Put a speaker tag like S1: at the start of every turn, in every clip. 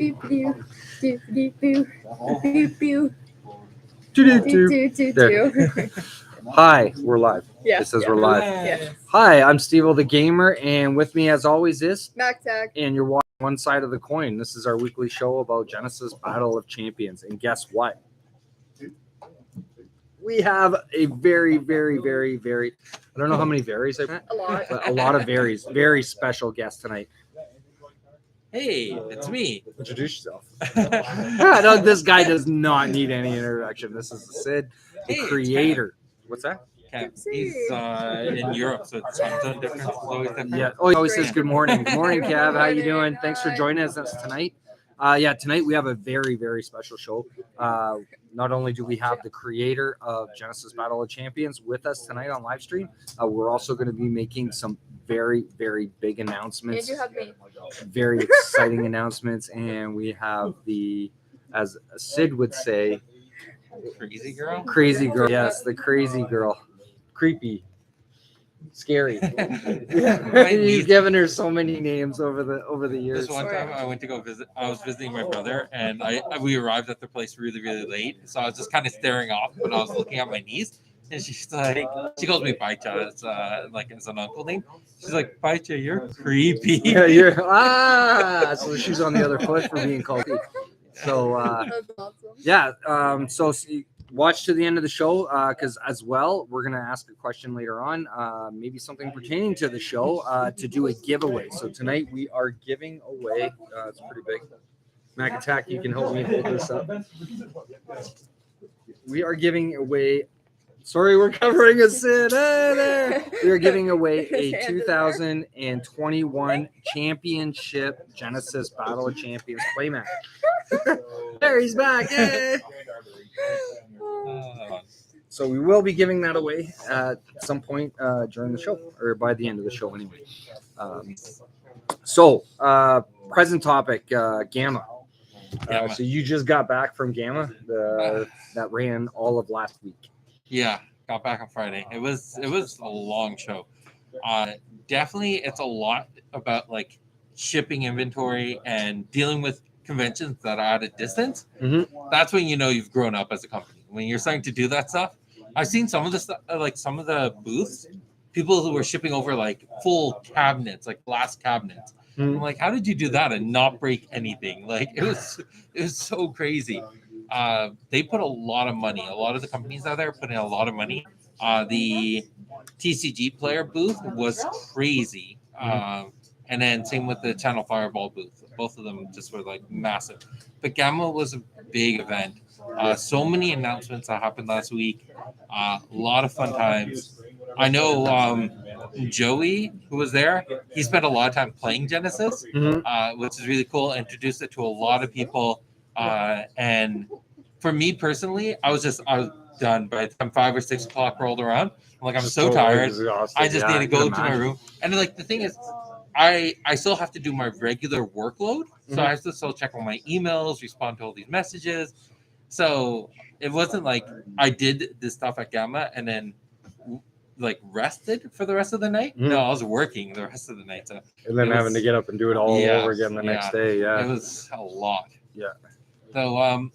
S1: There. Hi, we're live.
S2: Yeah.
S1: It says we're live.
S2: Yes.
S1: Hi, I'm Steveo the Gamer, and with me as always is,
S2: Mack-Attack.
S1: and you're watching One Side of the Coin. This is our weekly show about Genesis Battle of Champions. And guess what? We have a very, I don't know how many varies I've met.
S2: A lot.
S1: But a lot of very special guests tonight.
S3: Hey, it's me.
S1: Introduce yourself. No, this guy does not need any introduction. This is Sid, the creator. What's that?
S3: He's in Europe, so it's time zone difference. It's always different.
S1: Yeah. Oh, he always says good morning. Good morning, Kev. How you doing? Thanks for joining us tonight. Tonight we have a very special show. Not only do we have the creator of Genesis Battle of Champions with us tonight on live stream, we're also going to be making some very big announcements.
S2: And you have me.
S1: Very exciting announcements, and we have as Sid would say,
S3: Crazy girl.
S1: crazy girl. Yes, the crazy girl. Creepy. Scary. He's given her so many names over the years.
S3: This one time I went to go visit. I was visiting my brother, and we arrived at the place really late. So I was just kind of staring off, but I was looking at my niece, and she's like, she calls me Baicha. It's as an uncle name. She's like, Baicha, you're creepy.
S1: Yeah, so she's on the other foot for being called. So
S2: That's awesome.
S1: So watch to the end of the show because as well we're gonna ask a question later on, maybe something pertaining to the show to do a giveaway. So tonight we are giving away. It's pretty big. Mack-Attack, you can help me hold this up. We are giving away. Sorry, we're covering a Sid. Hey there. We are giving away a 2021 championship Genesis Battle of Champions playmat. There, he's back. Hey. So we will be giving that away at some point during the show, or by the end of the show anyway. Present topic, Gamma. So you just got back from Gamma, that ran all of last week.
S3: Yeah, got back on Friday. It was a long show. Definitely, it's a lot about like shipping inventory and dealing with conventions that are at a distance.
S1: Mm-hmm.
S3: That's when you know you've grown up as a company. When you're starting to do that stuff, I've seen some of the stuff, like some of the booths, people who were shipping over like full cabinets, like glass cabinets.
S1: Mm-hmm.
S3: I'm like, how did you do that and not break anything? Like it was so crazy. They put a lot of money. A lot of the companies out there put in a lot of money. The TCG player booth was crazy. And then same with the Channel Fireball booth. Both of them just were like massive. But Gamma was a big event. So many announcements that happened last week. A lot of fun times. I know Joey, who was there, he spent a lot of time playing Genesis, which is really cool. Introduced it to a lot of people. And for me personally, I was done by the time 5 or 6 o'clock rolled around. I'm like, I'm so tired. I just need to go to my room. And like the thing is, I still have to do my regular workload. So I have to still check all my emails, respond to all these messages. So it wasn't like I did this stuff at Gamma and then like rested for the rest of the night. No, I was working the rest of the night. So
S1: and then having to get up and do it all over again the next day. Yeah.
S3: It was a lot.
S1: Yeah.
S3: So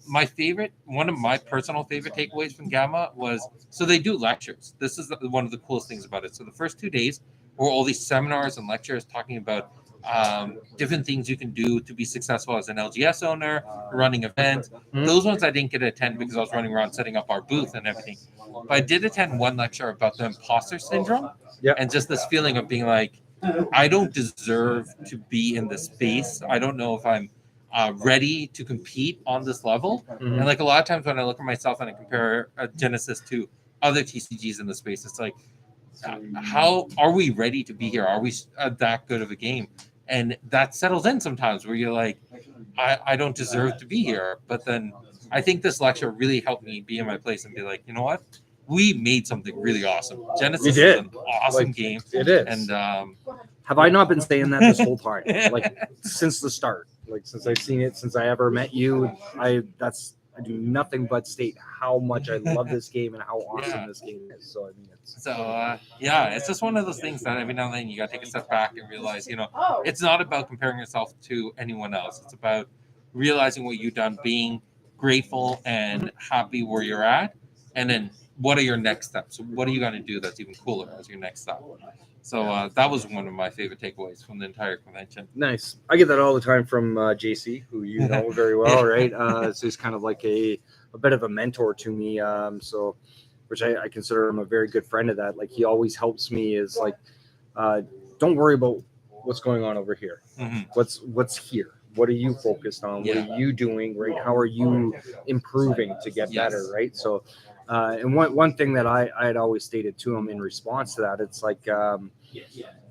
S3: one of my personal favorite takeaways from Gamma was, so they do lectures. This is one of the coolest things about it. So the first 2 days were all these seminars and lectures talking about different things you can do to be successful as an LGS owner, running events. Those ones I didn't get to attend because I was running around setting up our booth and everything. But I did attend one lecture about the imposter syndrome and just this feeling of being like, I don't deserve to be in this space. I don't know if I'm ready to compete on this level. And like a lot of times when I look at myself and I compare Genesis to other TCGs in the space, it's like, how are we ready to be here? Are we that good of a game? And that settles in sometimes where you're like, I don't deserve to be here. But then I think this lecture really helped me be in my place and be like, you know what? We made something really awesome. Genesis is an awesome game.
S1: It is.
S3: And
S1: have I not been saying that this whole time? Like since the start, like since I've seen it, since I ever met you, I do nothing but state how much I love this game and how awesome this game is. So I mean,
S3: it's just one of those things that every now and then you got to take a step back and realize, it's not about comparing yourself to anyone else. It's about realizing what you've done, being grateful and happy where you're at, and then what are your next steps? What are you going to do that's even cooler as your next step? So that was one of my favorite takeaways from the entire convention.
S1: Nice. I get that all the time from JC, who you know very well, right? So he's kind of like a bit of a mentor to me. So, which I consider him a very good friend of that. Like he always helps me is like, don't worry about what's going on over here. What's here? What are you focused on? What are you doing? Right? How are you improving to get better? Right? So, and one thing that I had always stated to him in response to that, it's like,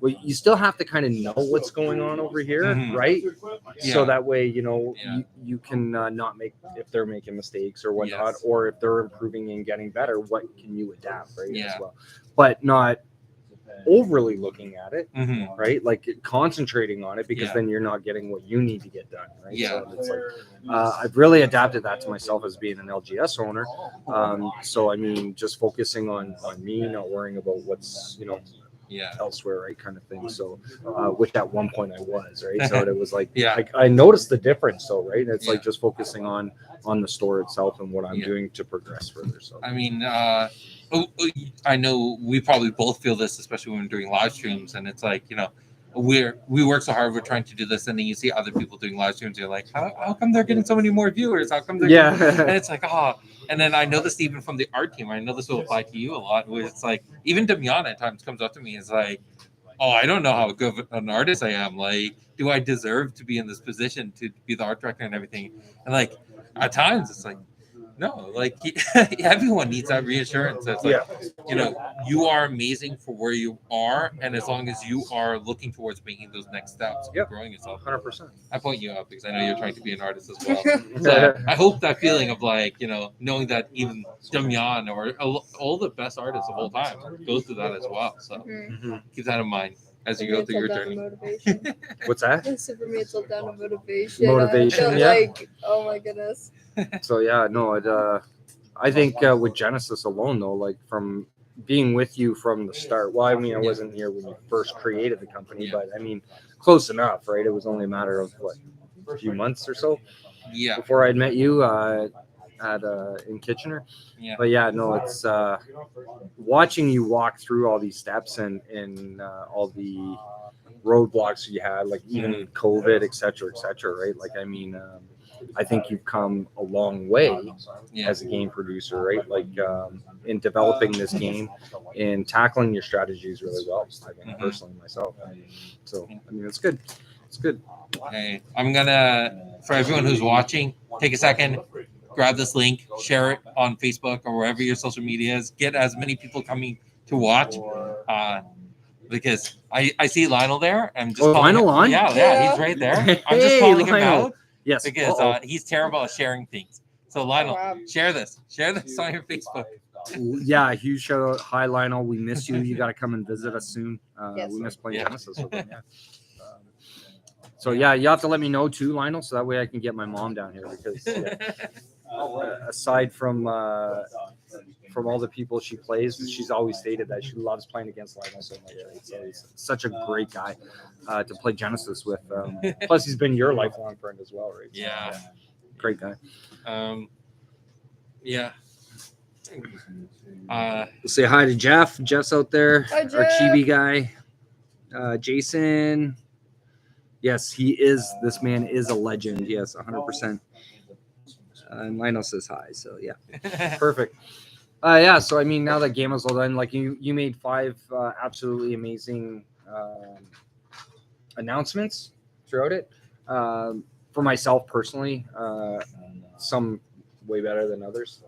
S1: well, you still have to kind of know what's going on over here, right? So that way, you can not make, if they're making mistakes or whatnot, or if they're improving and getting better, what can you adapt, right? As well, but not overly looking at it, right? Like concentrating on it, because then you're not getting what you need to get done, right? So it's like, I've really adapted that to myself as being an LGS owner. So I mean, just focusing on me, not worrying about what's elsewhere, right, kind of thing. So which at one point I was, right? So it was like, I noticed the difference, so right, it's like just focusing on the store itself and what I'm doing to progress further. So
S3: I mean, I know we probably both feel this, especially when we're doing live streams, and it's like, we work so hard, we're trying to do this, and then you see other people doing live streams, you're like, how come they're getting so many more viewers? How come they're and it's like, and then I know this even from the art team, I know this will apply to you a lot, where it's like, even Damian at times comes up to me and is like, I don't know how good of an artist I am, like, do I deserve to be in this position to be the art director and everything? And like, at times it's like, no, like everyone needs that reassurance. It's like, you are amazing for where you are, and as long as you are looking towards making those next steps, growing yourself.
S1: 100%.
S3: I point you out because I know you're trying to be an artist as well. So I hope that feeling of like, knowing that even Damian or all the best artists of all time go through that as well. So keep that in mind as you go through your journey.
S1: What's that?
S2: So for me, it's all down to motivation.
S1: Motivation,
S2: Like, oh my goodness.
S1: So I think with Genesis alone, though, like from being with you from the start. Well, I mean, I wasn't here when you first created the company, but I mean, close enough, right? It was only a matter of a few months or so before I'd met you in Kitchener. But it's watching you walk through all these steps and all the roadblocks you had, like even COVID, et cetera, right? Like, I mean, I think you've come a long way as a game producer, right? Like in developing this game and tackling your strategies really well, I think, personally myself. So, I mean, it's good. It's good.
S3: Okay. I'm going to, for everyone who's watching, take a second, grab this link, share it on Facebook or wherever your social media is. Get as many people coming to watch. Because I see Lionel there. I'm just
S1: Lionel on?
S3: Yeah, he's right there. I'm just calling him out.
S1: Yes,
S3: because he's terrible at sharing things. So Lionel, share this on your Facebook.
S1: Yeah, huge shout out. Hi Lionel, we miss you. You got to come and visit us soon. We miss playing Genesis with them. So you have to let me know too, Lionel, so that way I can get my mom down here, because aside from all the people she plays, she's always stated that she loves playing against Lionel so much. So he's such a great guy to play Genesis with. Plus, he's been your lifelong friend as well, right? So, great guy. We'll say hi to Jeff. Jeff's out there.
S2: Hi,
S1: our
S2: Jeff.
S1: chibi guy. Jason. Yes, he is. This man is a legend. Yes, 100%. And Lionel says hi. So perfect. So I mean, now that game is all done, like you made 5 absolutely amazing announcements throughout it. For myself personally, some way better than others.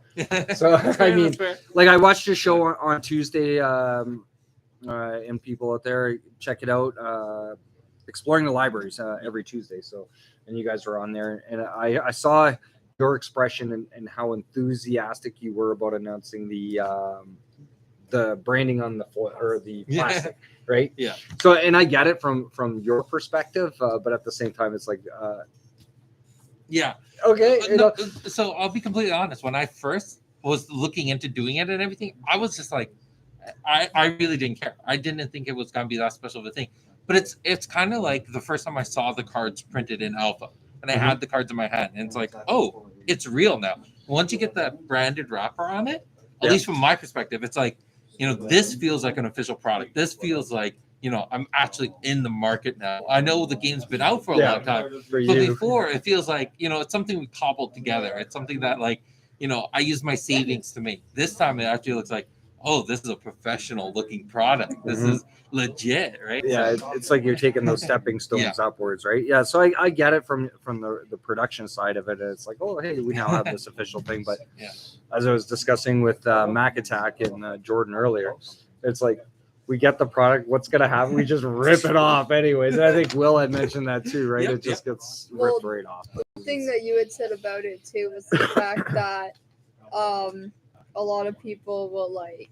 S1: So I mean, like I watched your show on Tuesday, and people out there, check it out. Exploring the libraries every Tuesday. So, and you guys were on there, and I saw your expression and how enthusiastic you were about announcing the branding on the foil or the plastic, right? Yeah. So, and I get it from your perspective, but at the same time, it's like, okay.
S3: So I'll be completely honest. When I first was looking into doing it and everything, I was just like, I really didn't care. I didn't think it was gonna be that special of a thing. But it's kind of like the first time I saw the cards printed in alpha. and I had the cards in my hand, and it's like, oh, it's real now. Once you get that branded wrapper on it, at least from my perspective, it's like, this feels like an official product. This feels like, I'm actually in the market now. I know the game's been out for a long time, but before it feels like, it's something we cobbled together. It's something that like, I use my savings to make. This time it actually looks like, oh, this is a professional looking product. This is legit, right?
S1: Yeah, it's like you're taking those stepping stones upwards, right? Yeah, so I get it from the production side of it. It's like, oh, hey, we now have this official thing. But as I was discussing with Mack-Attack and Jordan earlier, it's like, we get the product, what's going to happen? We just rip it off anyways. And I think Will had mentioned that too, right? It just gets ripped right off.
S2: The thing that you had said about it too was the fact that a lot of people will like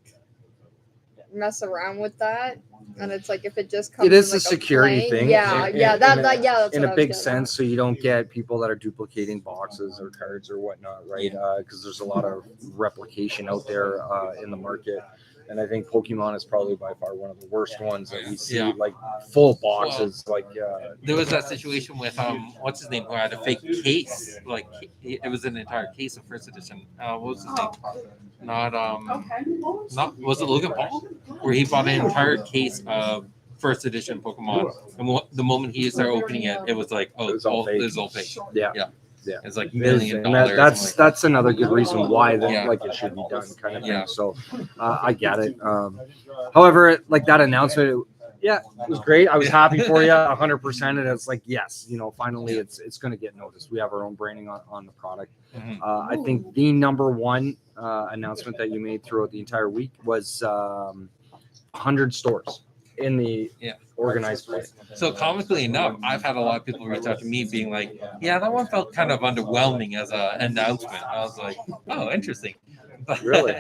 S2: mess around with that, and it's like if it just comes,
S1: it is
S2: in, like,
S1: a security thing.
S2: That's
S1: in a big sense, so you don't get people that are duplicating boxes or cards or whatnot, right? Because there's a lot of replication out there in the market. And I think Pokemon is probably by far one of the worst ones that we see, like full boxes.
S3: There was that situation with what's his name, who had a fake case. Like it was an entire case of first edition. What was his name? Not was it Logan Paul, where he bought an entire case of first edition Pokemon, and the moment he started opening it, it was like, oh, it was all fake.
S1: Yeah.
S3: It's like $1 million.
S1: That's another good reason why like it should be done, kind of thing. So I get it. However, like that announcement, it was great. I was happy for you 100%. And it's like, yes, finally it's going to get noticed. We have our own branding on the product. I think the number one announcement that you made throughout the entire week was 100 stores in the organized play.
S3: So comically enough, I've had a lot of people reach out to me being like, that one felt kind of underwhelming as an announcement. I was like, oh, interesting. But,
S1: really?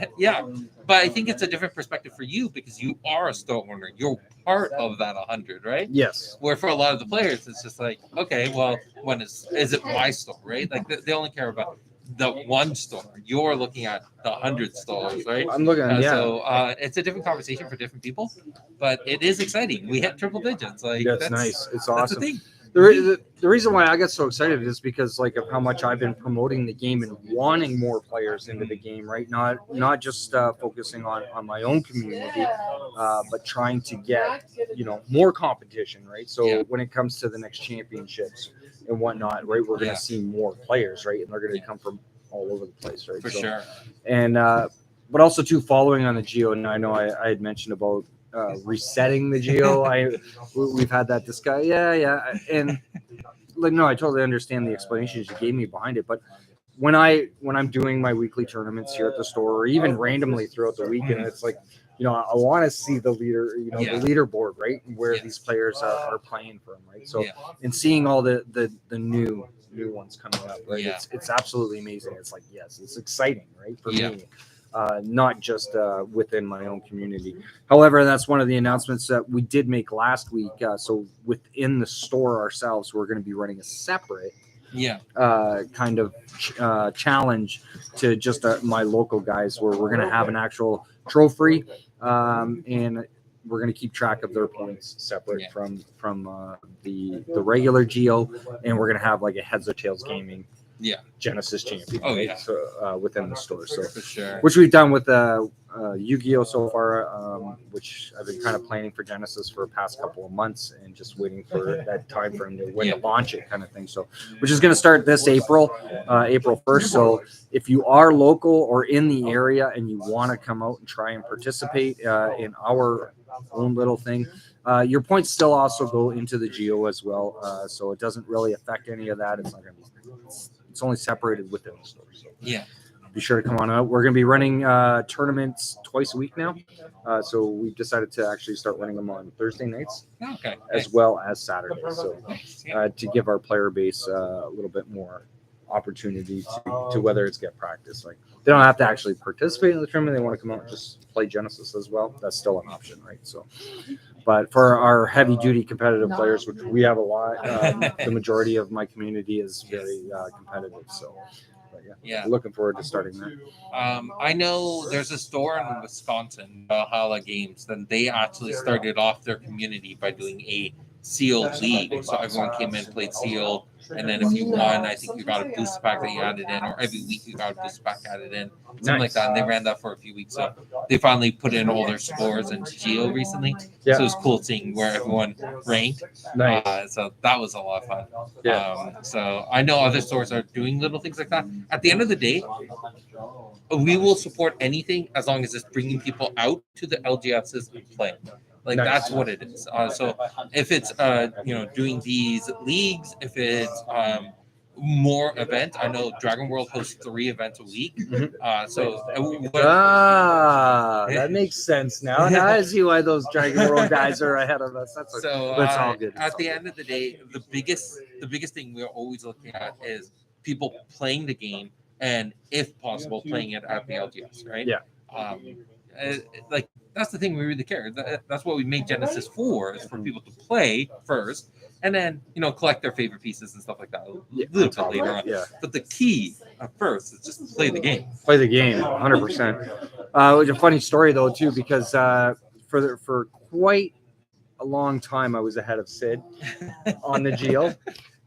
S3: But I think it's a different perspective for you because you are a store owner. You're part of that 100, right?
S1: Yes.
S3: Where for a lot of the players, it's just like, okay, well, when is it my store, right? Like they only care about the one store. You're looking at the 100 stores, right?
S1: I'm looking at
S3: So it's a different conversation for different people, but it is exciting. We hit triple digits. Like
S1: that's nice. It's awesome.
S3: That's the thing.
S1: The reason why I get so excited is because like of how much I've been promoting the game and wanting more players into the game, right? Not just focusing on my own community, but trying to get more competition, right? So when it comes to the next championships and whatnot, right, we're going to see more players, right, and they're going to come from all over the place, right?
S3: For sure.
S1: And but also too, following on the Geo, and I know I had mentioned about resetting the Geo. We've had that discussion. And like, no, I totally understand the explanations you gave me behind it. But when I'm doing my weekly tournaments here at the store, or even randomly throughout the weekend, it's like, I want to see the leader, the leaderboard, right, where these players are playing from, right? So, and seeing all the new ones coming up, right? It's absolutely amazing. It's like, yes, it's exciting, right, for me. Not just within my own community. However, that's one of the announcements that we did make last week. So within the store ourselves, we're going to be running a separate kind of challenge to just my local guys, where we're going to have an actual trophy, and we're going to keep track of their points separate from the regular Geo, and we're going to have like a heads or tails gaming Genesis champion so, within the store. So
S3: for sure.
S1: Which we've done with Yu-Gi-Oh so far, which I've been kind of planning for Genesis for the past couple of months and just waiting for that time frame to when to launch it, kind of thing. So which is going to start this April 1st. So if you are local or in the area and you want to come out and try and participate in our own little thing, your points still also go into the Geo as well. So it doesn't really affect any of that. It's not going to be, it's only separated within the store. So be sure to come on out. We're going to be running tournaments twice a week now. So we've decided to actually start running them on Thursday nights as well as Saturdays. So to give our player base a little bit more opportunity to whether it's get practice. Like they don't have to actually participate in the tournament. They want to come out and just play Genesis as well. That's still an option, right? So, but for our heavy duty competitive players, which we have a lot, the majority of my community is very competitive. So, but looking forward to starting that.
S3: I know there's a store in Wisconsin, Valhalla Games, and they actually started off their community by doing a sealed league. So everyone came in, played sealed, and then if you won, I think you got a boost pack that you added in, or every week you got a boost pack added in, something like that. And they ran that for a few weeks. So they finally put in all their scores into Geo recently.
S1: Yeah.
S3: So it was cool seeing where everyone ranked.
S1: Nice.
S3: So that was a lot of fun.
S1: Yeah.
S3: So I know other stores are doing little things like that. At the end of the day, we will support anything as long as it's bringing people out to the LGSs and play. Like
S1: Nice.
S3: that's what it is. So if it's doing these leagues, if it's more events, I know Dragon World hosts 3 events a week.
S1: That makes sense now. Now I see why those Dragon World guys are ahead of us. That's all good.
S3: At the end of the day, the biggest thing we're always looking at is people playing the game, and if possible, playing it at the LGS, right?
S1: Yeah.
S3: Like that's the thing we really care. That's what we made Genesis for, is for people to play first, and then collect their favorite pieces and stuff like that a little bit later on.
S1: Yeah.
S3: But the key at first is just play the game.
S1: Play the game, 100%. It was a funny story though too, because for quite a long time I was ahead of Sid on the Geo.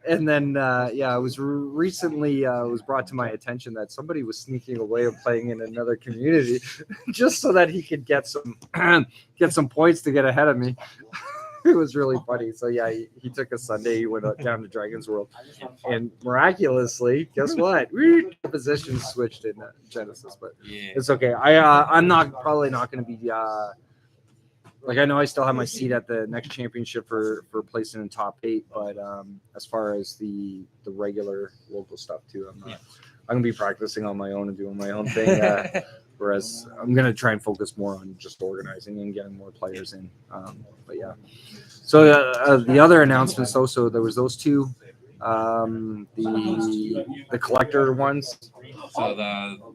S1: And then, it was recently was brought to my attention that somebody was sneaking away and playing in another community just so that he could get some points to get ahead of me. It was really funny. So yeah, he took a Sunday. He went down to Dragon's World, and miraculously, guess what? The positions switched in Genesis, but it's okay. I'm probably not going to be. I know I still have my seat at the next championship for placing in top 8, but as far as the regular local stuff too, I'm gonna be practicing on my own and doing my own thing. Whereas I'm gonna try and focus more on just organizing and getting more players in. But yeah. So the other announcements though, so there was those 2, the collector ones.
S3: So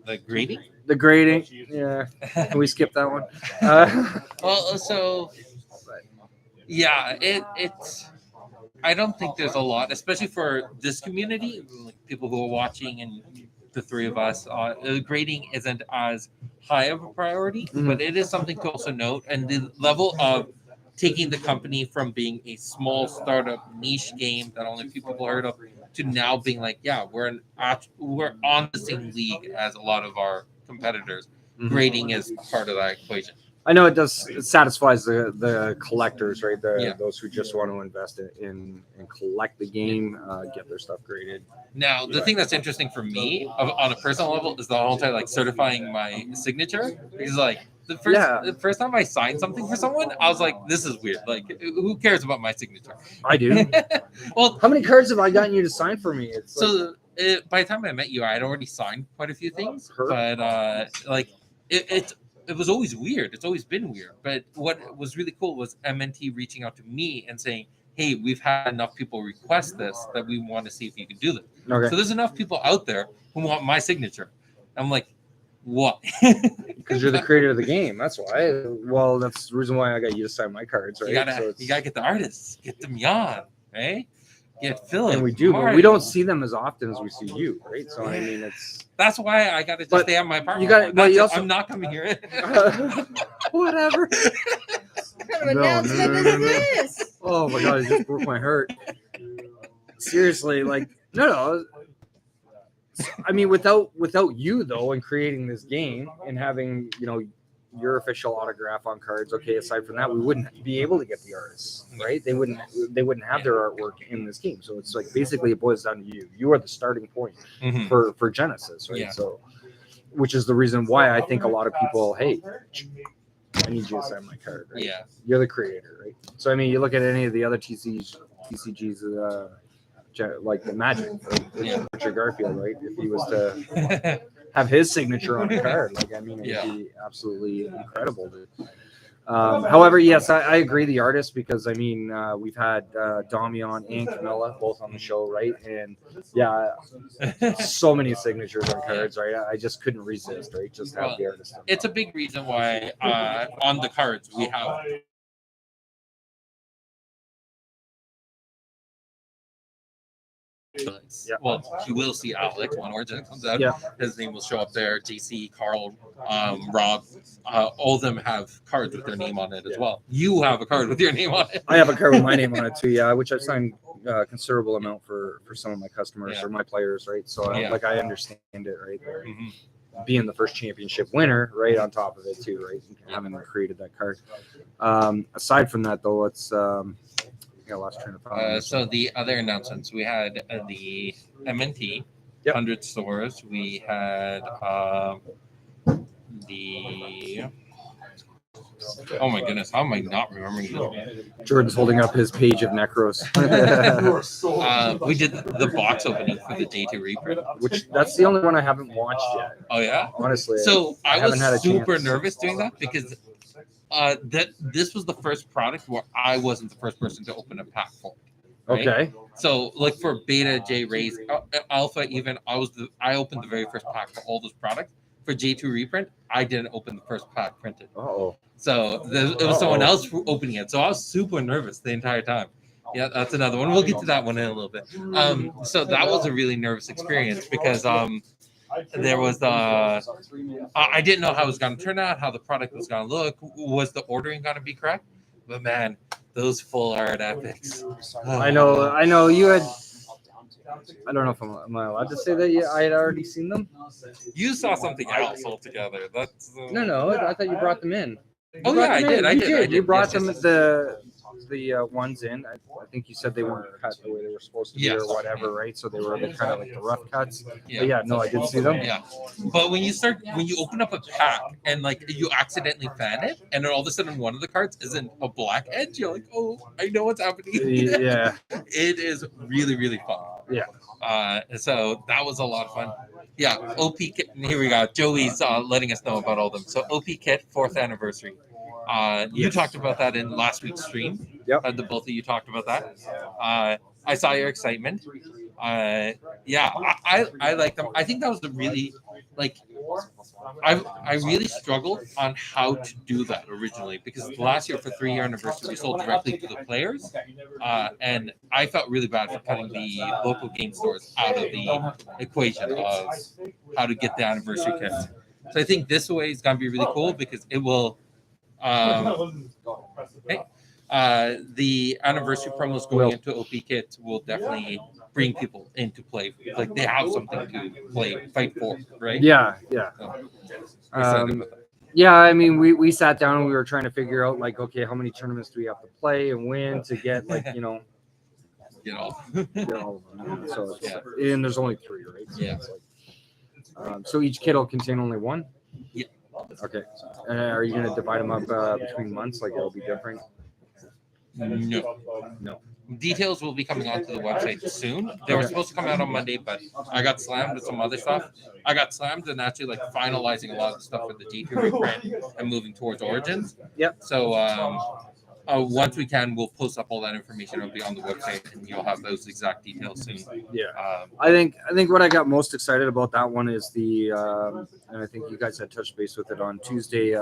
S3: the grading.
S1: The grading, yeah. Can we skip that one?
S3: It's. I don't think there's a lot, especially for this community, like people who are watching and the 3 of us. The grading isn't as high of a priority, but it is something to also note. And the level of taking the company from being a small startup niche game that only a few people heard of to now being like, we're on the same league as a lot of our competitors. Grading is part of that equation.
S1: I know it satisfies the collectors, right? Those who just want to invest in and collect the game, get their stuff graded.
S3: Now, the thing that's interesting for me on a personal level is the whole entire certifying my signature. Because the first time I signed something for someone, I was like, this is weird. Like, who cares about my signature? I do. Well,
S1: how many cards have I gotten you to sign for me?
S3: By the time I met you, I had already signed quite a few things. But it was always weird. It's always been weird. But what was really cool was MNT reaching out to me and saying, hey, we've had enough people request this that we want to see if you can do this. Okay. So there's enough people out there who want my signature. I'm like, what?
S1: Because you're the creator of the game. That's why. Well, that's the reason why I got you to sign my cards, right?
S3: You gotta get the artists, get them on, right? Get Philip.
S1: And we do, but we don't see them as often as we see you, right? So I mean,
S3: that's why I gotta just stay on my apartment.
S1: You got.
S3: I'm not coming here.
S1: Whatever.
S2: What kind of announcement is this?
S1: Oh my god! It just broke my heart. Seriously, no. I mean, without you though, and creating this game and having your official autograph on cards. Okay, aside from that, we wouldn't be able to get the artists, right? They wouldn't have their artwork in this game. So it's basically it boils down to you. You are the starting point for Genesis, right? Yeah. So, which is the reason why I think a lot of people, hey, I need you to sign my card. Right? Yeah, you're the creator, right? So I mean, you look at any of the other TCGs, like the Magic, right? Richard Garfield, right? If he was to have his signature on the card, it would be absolutely incredible. However, yes, I agree. The artist, because I mean, we've had Damian and Camilla both on the show, right? And so many signatures on cards, right? I just couldn't resist, right? Just have the artist.
S3: It's a big reason why on the cards we have Alex.
S1: Yeah.
S3: Well, you will see Alex when Origin comes out.
S1: Yeah.
S3: His name will show up there. JC, Carl, Rob, all of them have cards with their name on it as well. You have a card with your name on it.
S1: I have a card with my name on it too, yeah, which I've signed a considerable amount for some of my customers or my players, right? So I understand it, right?
S3: Mhm.
S1: Being the first championship winner, right, on top of it too, right? Having created that card. Aside from that, though, it's I lost train of thought.
S3: So the other announcements, we had the MNT, 100 stores. We had the oh my goodness, how am I not remembering this?
S1: Jordan's holding up his page of Necros.
S3: We did the box opening for the J2 reprint,
S1: Which that's the only one I haven't watched yet.
S3: Oh yeah,
S1: honestly.
S3: So I
S1: haven't had a
S3: was super
S1: chance.
S3: nervous doing that because that this was the first product where I wasn't the first person to open a pack for. Right?
S1: Okay.
S3: So like for Beta, J Rays, Alpha, even I opened the very first pack for all those products. For J2 reprint, I didn't open the first pack printed.
S1: Oh.
S3: So it was someone else opening it. So I was super nervous the entire time. Yeah, that's another one. We'll get to that one in a little bit. So that was a really nervous experience because there was I didn't know how it was going to turn out, how the product was going to look, was the ordering going to be correct? But man, those full art epics.
S1: I know you had. I don't know if am I allowed to say that I had already seen them.
S3: You saw something else altogether. That's
S1: No. I thought you brought them in.
S3: Oh yeah, I did.
S1: You brought them the ones in. I think you said they weren't cut the way they were supposed to be or whatever, right? So they were kind of like the rough cuts.
S3: Yeah.
S1: No, I did see them.
S3: Yeah, but when you open up a pack and like you accidentally fan it, and then all of a sudden one of the cards isn't a black edge, you're like, oh, I know what's happening.
S1: Yeah,
S3: it is really really fun.
S1: Yeah.
S3: So that was a lot of fun. Yeah, OP Kit. Here we go. Joey's letting us know about all of them. So OP Kit 4th anniversary. You talked about that in last week's stream.
S1: Yep.
S3: The both of you talked about that. I saw your excitement. I like them. I think that was the really I really struggled on how to do that originally because last year for 3-year anniversary we sold directly to the players, and I felt really bad for cutting the local game stores out of the equation of how to get the anniversary kits. So I think this way is going to be really cool because it will. The anniversary promos going into OP Kit will definitely bring people into play. Like they have something to fight for, right?
S1: Yeah.
S3: So,
S1: yeah, I mean, we sat down and we were trying to figure out like, okay, how many tournaments do we have to play and win to get like,
S3: get all.
S1: So and there's only 3, right? So
S3: Yeah.
S1: it's like, so each kit will contain only 1.
S3: Yeah.
S1: Okay. Are you going to divide them up between months? Like it'll be different?
S3: No. Details will be coming onto the website soon. They were supposed to come out on Monday, but I got slammed with some other stuff. I got slammed and actually like finalizing a lot of the stuff for the J2 reprint and moving towards Origins.
S1: Yep.
S3: So once we can, we'll post up all that information. It'll be on the website, and you'll have those exact details soon.
S1: Yeah. I think what I got most excited about that one is the and I think you guys had touched base with it on Tuesday.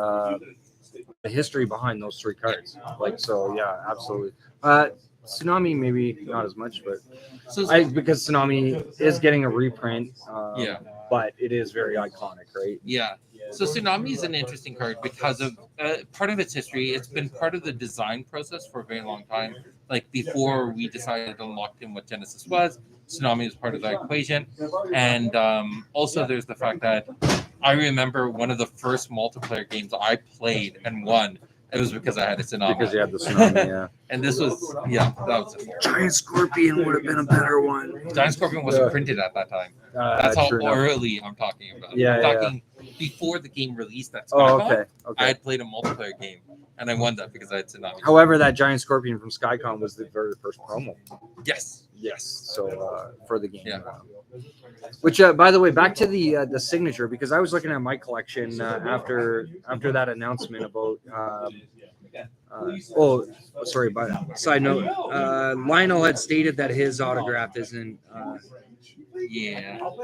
S1: The history behind those 3 cards. Like so, yeah, absolutely. Tsunami maybe not as much, but because Tsunami is getting a reprint. But it is very iconic, right?
S3: Yeah. So Tsunami is an interesting card because of part of its history. It's been part of the design process for a very long time. Like before we decided to lock in what Genesis was, Tsunami was part of that equation. And also there's the fact that I remember one of the first multiplayer games I played and won. It was because I had a Tsunami.
S1: Because you had the Tsunami, yeah.
S3: And this was, that was it.
S1: Giant Scorpion would have been a better one.
S3: Giant Scorpion wasn't printed at that time. That's how early I'm talking about.
S1: Yeah,
S3: I'm talking before the game released at Skycon.
S1: Okay.
S3: I had played a multiplayer game, and I won that because I had Tsunami.
S1: However, that Giant Scorpion from Skycon was the very first promo.
S3: Yes.
S1: So for the game.
S3: Yeah.
S1: Which, by the way, back to the signature, because I was looking at my collection after that announcement about. Sorry. But side note, Lionel had stated that his autograph isn't
S3: Yeah. No.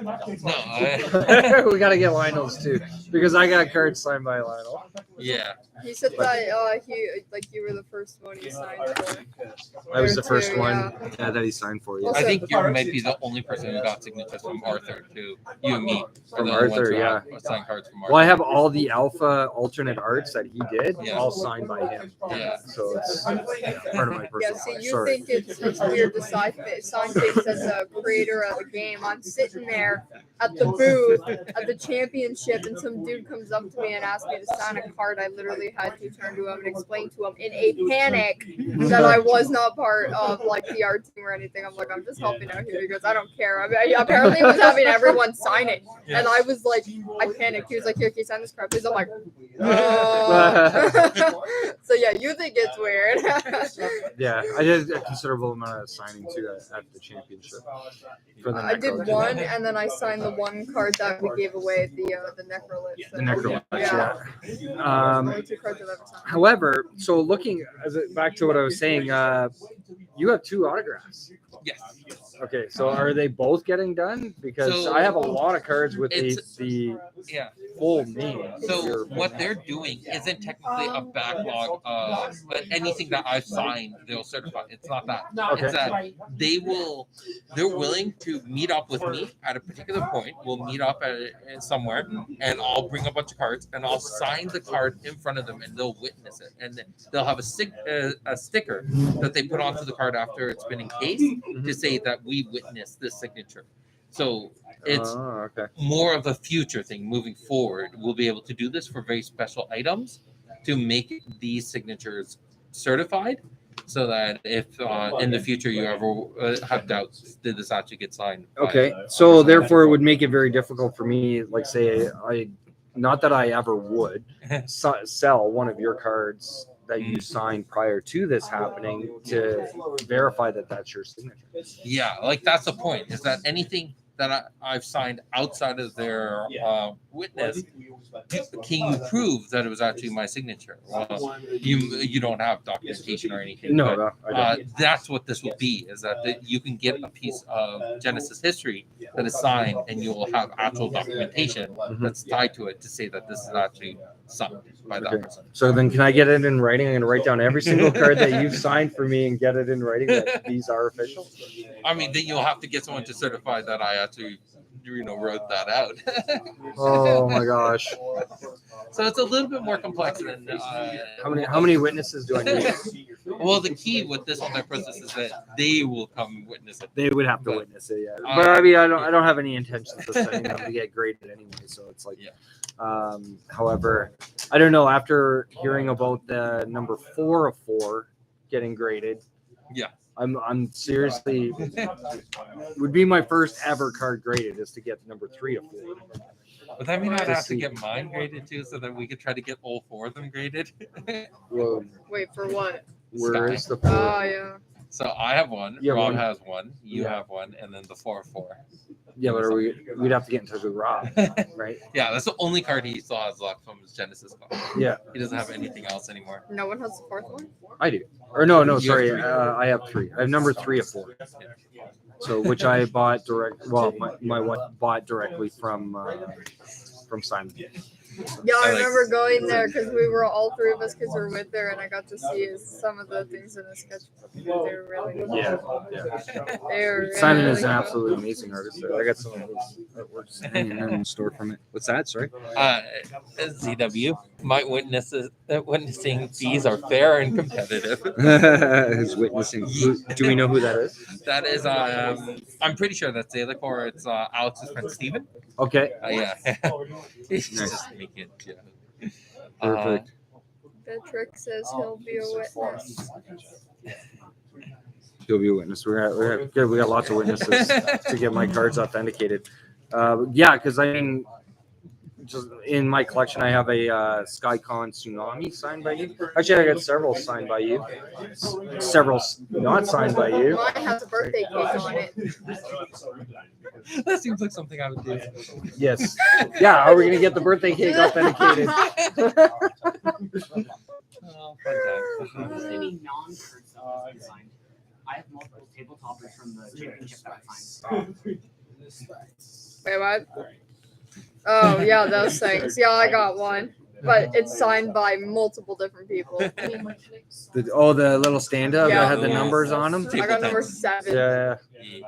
S1: We got to get Lionel's too because I got cards signed by Lionel.
S3: Yeah.
S2: He said that you were the first one he signed for.
S1: I was the
S2: There
S1: first
S2: too,
S1: one that he signed for. Yeah.
S3: I think you might be the only person who got signatures from Arthur too. You and me. are
S1: From
S3: the only ones
S1: Arthur,
S3: who
S1: yeah.
S3: have signed cards from Arthur.
S1: Well, I have all the alpha alternate arts that he did,
S3: Yeah.
S1: all signed by him.
S3: Yeah.
S1: So it's part of my personal.
S2: Yeah, see, you
S1: Sorry.
S2: think it's weird to sign things as a creator of a game. I'm sitting there at the booth at the championship, and some dude comes up to me and asks me to sign a card. I literally had to turn to him and explain to him in a panic that I was not part of like the art team or anything. I'm like, I'm just helping out here because I don't care. I mean, apparently, he was having everyone sign it, and I was like, I panicked. He was like, "Here, can you sign this card, please?" I'm like, so yeah, you think it's weird?
S1: Yeah, I did a considerable amount of signing too at the championship. For the
S2: I did
S1: Necro.
S2: one, and then I signed the one card that we gave away at the Necrolith.
S1: The Necro.
S2: Yeah.
S1: Yeah.
S2: Only 2 cards I've ever signed.
S1: However, so looking back to what I was saying, you have 2 autographs.
S3: Yes.
S1: Okay, so are they both getting done? Because
S3: So,
S1: I have a lot of cards with the
S3: Yeah.
S1: full name.
S3: So what they're doing isn't technically a backlog of anything that I've signed. They'll certify. It's not that.
S1: Okay.
S3: It's that they're willing to meet up with me at a particular point. We'll meet up at somewhere, and I'll bring a bunch of cards, and I'll sign the card in front of them, and they'll witness it, and then they'll have a sticker that they put onto the card after it's been encased to say that we witnessed this signature. So it's
S1: okay.
S3: more of a future thing moving forward. We'll be able to do this for very special items to make these signatures certified, so that if in the future you ever have doubts, did this actually get signed?
S1: Okay, so therefore it would make it very difficult for me, like say not that I ever would sell one of your cards that you signed prior to this happening to verify that that's your signature.
S3: Yeah, like that's the point, is that anything that I've signed outside of their witness, can you prove that it was actually my signature? Well, you don't have documentation or anything.
S1: No,
S3: but,
S1: I don't.
S3: that's what this will be, is that you can get a piece of Genesis history that is signed, and you will have actual documentation that's tied to it to say that this is actually signed by that person.
S1: So then can I get it in writing? I'm going to write down every single card that you've signed for me and get it in writing that these are official?
S3: I mean, then you'll have to get someone to certify that I actually, wrote that out.
S1: Oh my gosh.
S3: So it's a little bit more complex than.
S1: How many witnesses do I need?
S3: Well, the key with this whole process is that they will come witness it.
S1: They would have to witness it, yeah. But I mean, I don't have any intentions of sending them to get graded anyway. So it's like, however, I don't know. After hearing about the number 4 of 4 getting graded, I'm seriously would be my first ever card graded is to get number 3 of 4.
S3: But that means I'd have to get mine graded too, so that we could try to get all 4 of them graded.
S1: Well,
S2: wait, for what?
S1: where is the 4?
S2: Oh, yeah.
S3: So I have one,
S1: You have
S3: Rob
S1: one.
S3: has one, you have one, and then the 4 of 4.
S1: Yeah, but we'd have to get in touch with Rob, right?
S3: Yeah, that's the only card he still has left from his Genesis card.
S1: Yeah.
S3: He doesn't have anything else anymore.
S2: No one has the 4th one?
S1: I do. Or no,
S3: You
S1: sorry.
S3: have 3.
S1: I have 3. I have number 3 of 4. So which I bought direct. Well, my wife bought directly from Simon.
S2: Yeah, I remember going there because we were all 3 of us kids were with there, and I got to see some of the things in the sketchbook. They were really good.
S1: Yeah.
S2: They were
S1: Simon is
S2: really
S1: an absolutely amazing artist. I got some of his artworks in store from it. What's that? Sorry.
S3: ZW, my witnessing fees are fair and competitive.
S1: His witnessing. Do we know who that is?
S3: That is, I'm pretty sure that's Zalek, or it's Alex's friend Steven.
S1: Okay.
S3: Yeah. He's just making it. Yeah.
S1: Perfect.
S2: Patrick says he'll be a witness.
S1: He'll be a witness. We got lots of witnesses to get my cards authenticated. Yeah, because I mean, just in my collection, I have a SkyCon Tsunami signed by you. Actually, I got several signed by you. Several not signed by you.
S2: Mine has a birthday cake on it.
S3: That seems like something I would do.
S1: Yes. Yeah. How are we gonna get the birthday cake authenticated?
S3: Oh, fun time.
S4: Any non-card stuff that's been signed. I have multiple table toppers from the championship that I signed.
S2: Wait, what? Oh, yeah, those things. Yeah, I got one. But it's signed by multiple different people.
S1: The little stand up
S2: Yeah.
S1: that had the numbers on them.
S2: I got number 7.
S1: Yeah,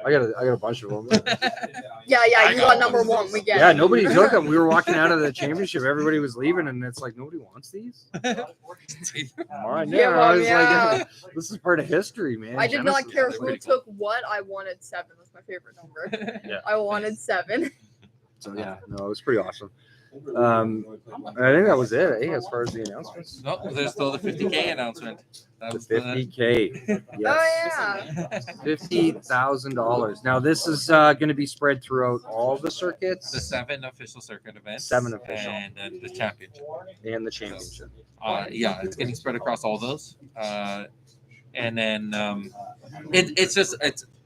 S1: I got a bunch of them.
S2: Yeah, you got number 1. We get
S1: Yeah,
S2: it.
S1: nobody took them. We were walking out of the championship. Everybody was leaving, and it's like nobody wants these. Come on,
S2: Yeah,
S1: I was
S2: yeah.
S1: like, this is part of history, man.
S2: I did not
S1: Genesis
S2: care
S1: is
S2: who
S1: pretty
S2: took what. I wanted 7. That's my favorite number.
S1: Yeah.
S2: I wanted 7.
S1: So yeah, no, it was pretty awesome. I think that was it, as far as the announcements.
S3: No, there's still the 50K announcement. That
S1: The
S3: was
S1: 50K.
S2: Oh,
S1: Yes.
S2: yeah.
S1: $50,000. Now this is going to be spread throughout all the circuits.
S3: the 7 official circuit events.
S1: 7 official.
S3: And then the championship.
S1: And the championship.
S3: Yeah, it's getting spread across all those. And then it's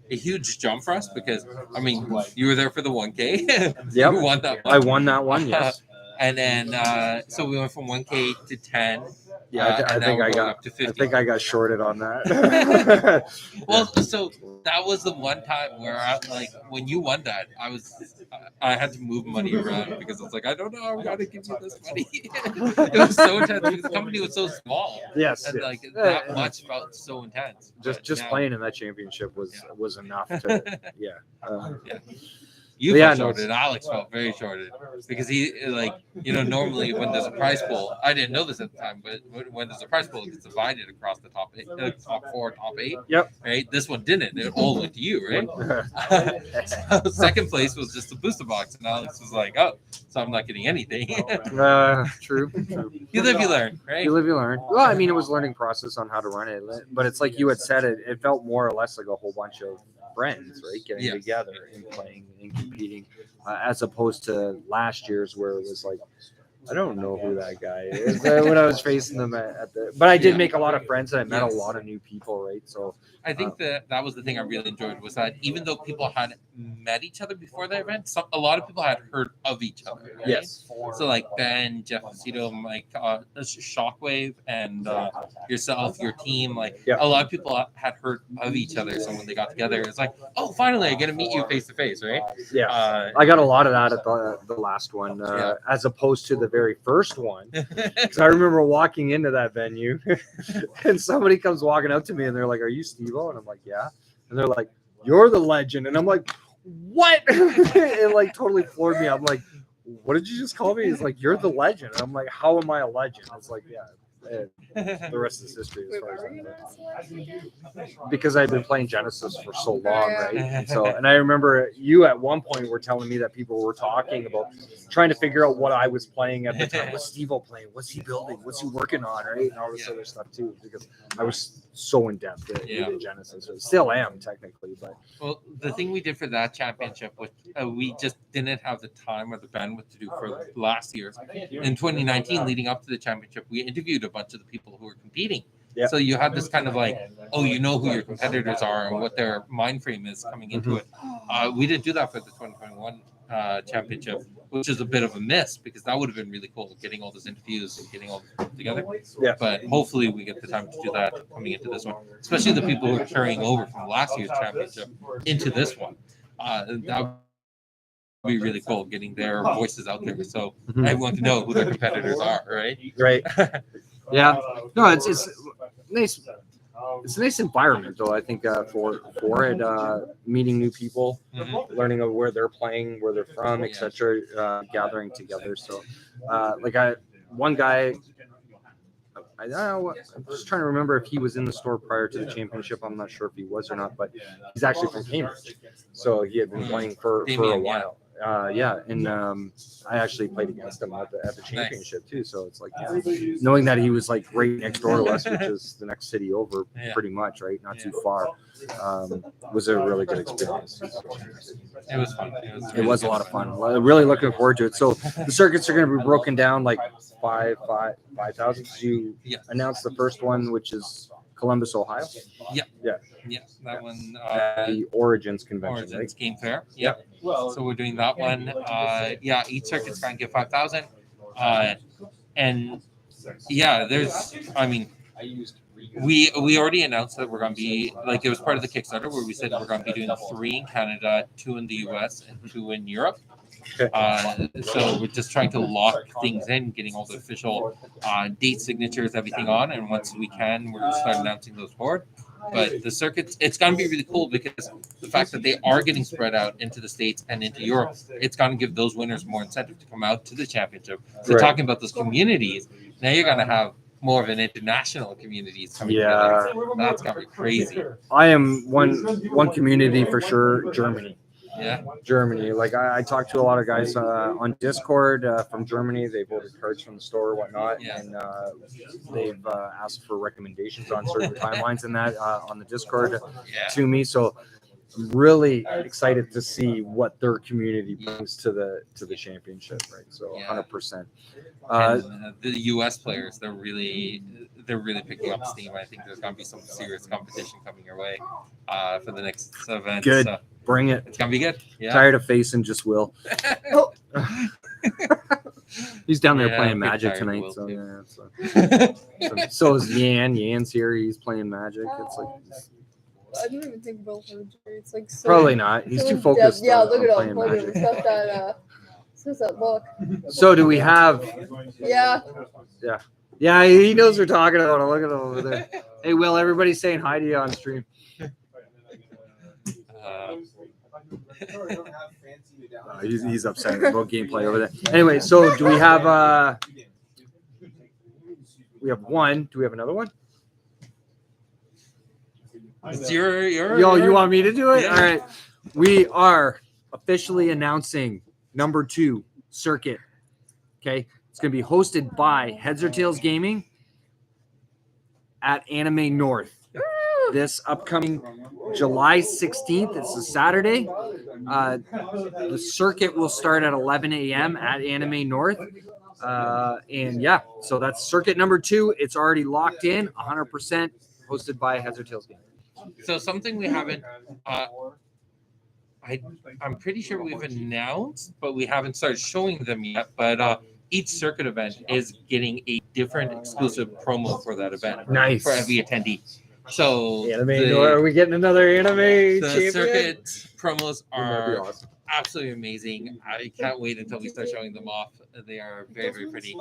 S3: a huge jump for us because, I mean, you were there for the 1K.
S1: Yep.
S3: You won that one.
S1: I won that one, yes.
S3: And then, so we went from 1K to 10.
S1: Yeah,
S3: and now we're going up to 50.
S1: I think I got shorted on that.
S3: Well, so that was the one time where when you won that, I had to move money around because it's like, I don't know how I'm going to give you this money. It was so intense because the company was so small.
S1: Yes.
S3: And
S1: yes.
S3: that much felt so intense.
S1: Just
S3: But
S1: playing in that championship was enough to
S3: yeah. You
S1: Yeah,
S3: felt
S1: no,
S3: shorted. Alex felt very shorted because he normally when there's a prize pool, I didn't know this at the time, but when there's a prize pool, it gets divided across the top 8, top 4, top 8.
S1: Yep.
S3: Right. This one didn't. It all went to you, right? So second place was just a booster box, and Alex was like, "Oh, so I'm not getting anything."
S1: True.
S3: You live, you learn, right?
S1: You live, you learn. Well, I mean, it was a learning process on how to run it, but it's like you had said, it felt more or less like a whole bunch of friends, right? Getting together and playing and competing, as opposed to last year's where it was like, I don't know who that guy is when I was facing them but I did make a lot of friends and I met a lot of new people, right? So
S3: I think that was the thing I really enjoyed was that even though people had met each other before the event, a lot of people had heard of each other. Right?
S1: Yes.
S3: So like Ben, Jeff Aceto, Mike, Shockwave, and yourself, your team, a lot of people had heard of each other. So when they got together, it's like, oh, finally, I get to meet you face to face, right?
S1: Yeah. I got a lot of that at the last one, as opposed to the very first one. Because I remember walking into that venue and somebody comes walking up to me and they're like, "Are you Steveo?" And I'm like, "Yeah." And they're like, "You're the legend." And I'm like, "What?" It like totally floored me. I'm like, "What did you just call me?" He's like, "You're the legend." And I'm like, "How am I a legend?" I was like, "Yeah." The rest is history as far as I'm concerned. Because I've been playing Genesis for so long, right? And I remember you at one point were telling me that people were talking about trying to figure out what I was playing at the time. Was Steveo playing? What's he building? What's he working on? Right? And all this other stuff too, because I was so in depth in Genesis. Still am technically, but
S3: well, the thing we did for that championship was we just didn't have the time or the bandwidth to do for last year. In 2019, leading up to the championship, we interviewed a bunch of the people who were competing. Yeah. So you have this kind of like, oh, you know who your competitors are and what their mind frame is coming into it. We didn't do that for the 2021 championship, which is a bit of a miss because that would have been really cool, getting all those interviews and getting all this together. Yeah. But hopefully we get the time to do that coming into this one, especially the people who are carrying over from last year's championship into this one. That would be really cool, getting their voices out there so everyone can know who their competitors are, right?
S1: Right. Yeah. No, it's nice. It's a nice environment, though. I think for it, meeting new people, learning of where they're playing, where they're from, etc. Gathering together. So, one guy. I don't know. I'm just trying to remember if he was in the store prior to the championship. I'm not sure if he was or not, but he's actually from Cambridge, so he had been playing for a while. And I actually played against him at the championship too. So it's like knowing that he was like right next door to us, which is the next city over, pretty much, right, not too far, was a really good experience.
S3: It was fun.
S1: It was a lot of fun. Really looking forward to it. So the circuits are going to be broken down like 5,000. You announced the first one, which is Columbus, Ohio.
S3: Yeah, that one.
S1: The Origins Convention.
S3: Origins Game Fair. Yeah. So we're doing that one. Each circuit's trying to get 5,000. And there's, we already announced that we're going to be like it was part of the Kickstarter where we said we're going to be doing 3 in Canada, 2 in the US, and 2 in Europe. So we're just trying to lock things in, getting all the official date signatures, everything on, and once we can, we're going to start announcing those forward. But the circuits, it's going to be really cool because the fact that they are getting spread out into the States and into Europe, it's going to give those winners more incentive to come out to the championship. So talking about those communities, now you're going to have more of an international communities coming together. That's going to be crazy.
S1: I am one community for sure, Germany.
S3: Yeah,
S1: Germany. Like I talked to a lot of guys on Discord from Germany. They've ordered cards from the store, whatnot, and they've asked for recommendations on certain timelines and that on the Discord to me. So I'm really excited to see what their community brings to the championship. Right. So 100%.
S3: The U.S. players, they're really picking up steam. I think there's going to be some serious competition coming your way for the next event.
S1: Good.
S3: So
S1: bring it.
S3: It's going to be good. Yeah.
S1: Tired of facing just Will. He's down there playing Magic tonight. So is Yan. Yan's here. He's playing Magic. It's like
S2: I didn't even think Will Herger. It's like so,
S1: probably not. He's too focused.
S2: Yeah, look at
S1: on
S2: him.
S1: playing
S2: Look at him.
S1: Magic.
S2: It's got that look.
S1: So do we have?
S2: Yeah.
S1: Yeah, he knows we're talking about him. Look at him over there. Hey, Will, everybody's saying hi to you on stream. He's upset about gameplay over there. Anyway, so do we have? We have one. Do we have another one?
S3: It's
S1: you want me to do it?
S3: Yeah.
S1: All right. We are officially announcing number 2 circuit. Okay. It's going to be hosted by Heads or Tails Gaming at Anime North. This upcoming July 16th. It's a Saturday. The circuit will start at 11 a.m. at Anime North. So that's circuit number 2. It's already locked in, 100% hosted by Heads or Tails Gaming.
S3: So something we haven't, I'm pretty sure we've announced, but we haven't started showing them yet. But each circuit event is getting a different exclusive promo for that event.
S1: Nice.
S3: For every attendee. So
S1: are we getting another anime?
S3: The circuit promos are
S1: awesome.
S3: absolutely amazing. I can't wait until we start showing them off. They are very, very pretty.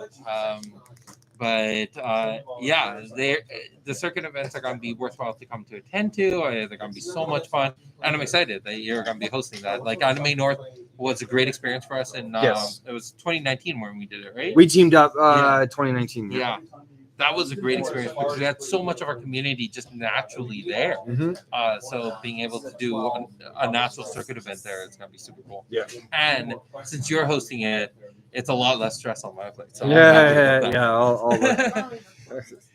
S3: The circuit events are going to be worthwhile to come to attend to. They're going to be so much fun, and I'm excited that you're going to be hosting that. Like Anime North was a great experience for us, and it was 2019 when we did it, right?
S1: We teamed up 2019.
S3: Yeah. That was a great experience because we had so much of our community just naturally there. So being able to do a natural circuit event there, it's going to be super cool.
S1: Yeah.
S3: And since you're hosting it, it's a lot less stress on my plate. So
S1: All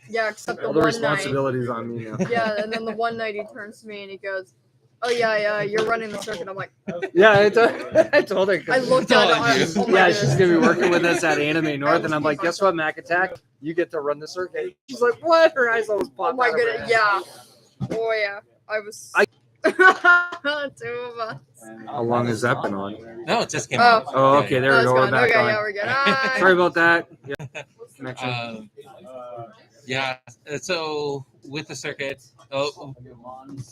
S2: Except the
S1: all the
S2: one
S1: responsibilities on me now.
S2: night. Yeah, and then the one night he turns to me and he goes, "Oh yeah, you're running the circuit." I'm like,
S1: Yeah, I told her.
S2: I looked at it. Oh my
S1: She's gonna be working with us at Anime North, and I'm like, guess what, Mack-Attack? You get to run the circuit. She's like, what? Her eyes almost popped.
S2: Oh my
S1: out of her
S2: goodness,
S1: head.
S2: yeah. Oh yeah, I was. 2 of us.
S1: How long has that been on?
S3: No, it just came out.
S1: Oh, okay, there we go. We're back on.
S2: Yeah, we're good. Hi.
S1: Sorry about that. Yeah. Connection.
S3: So with the circuit,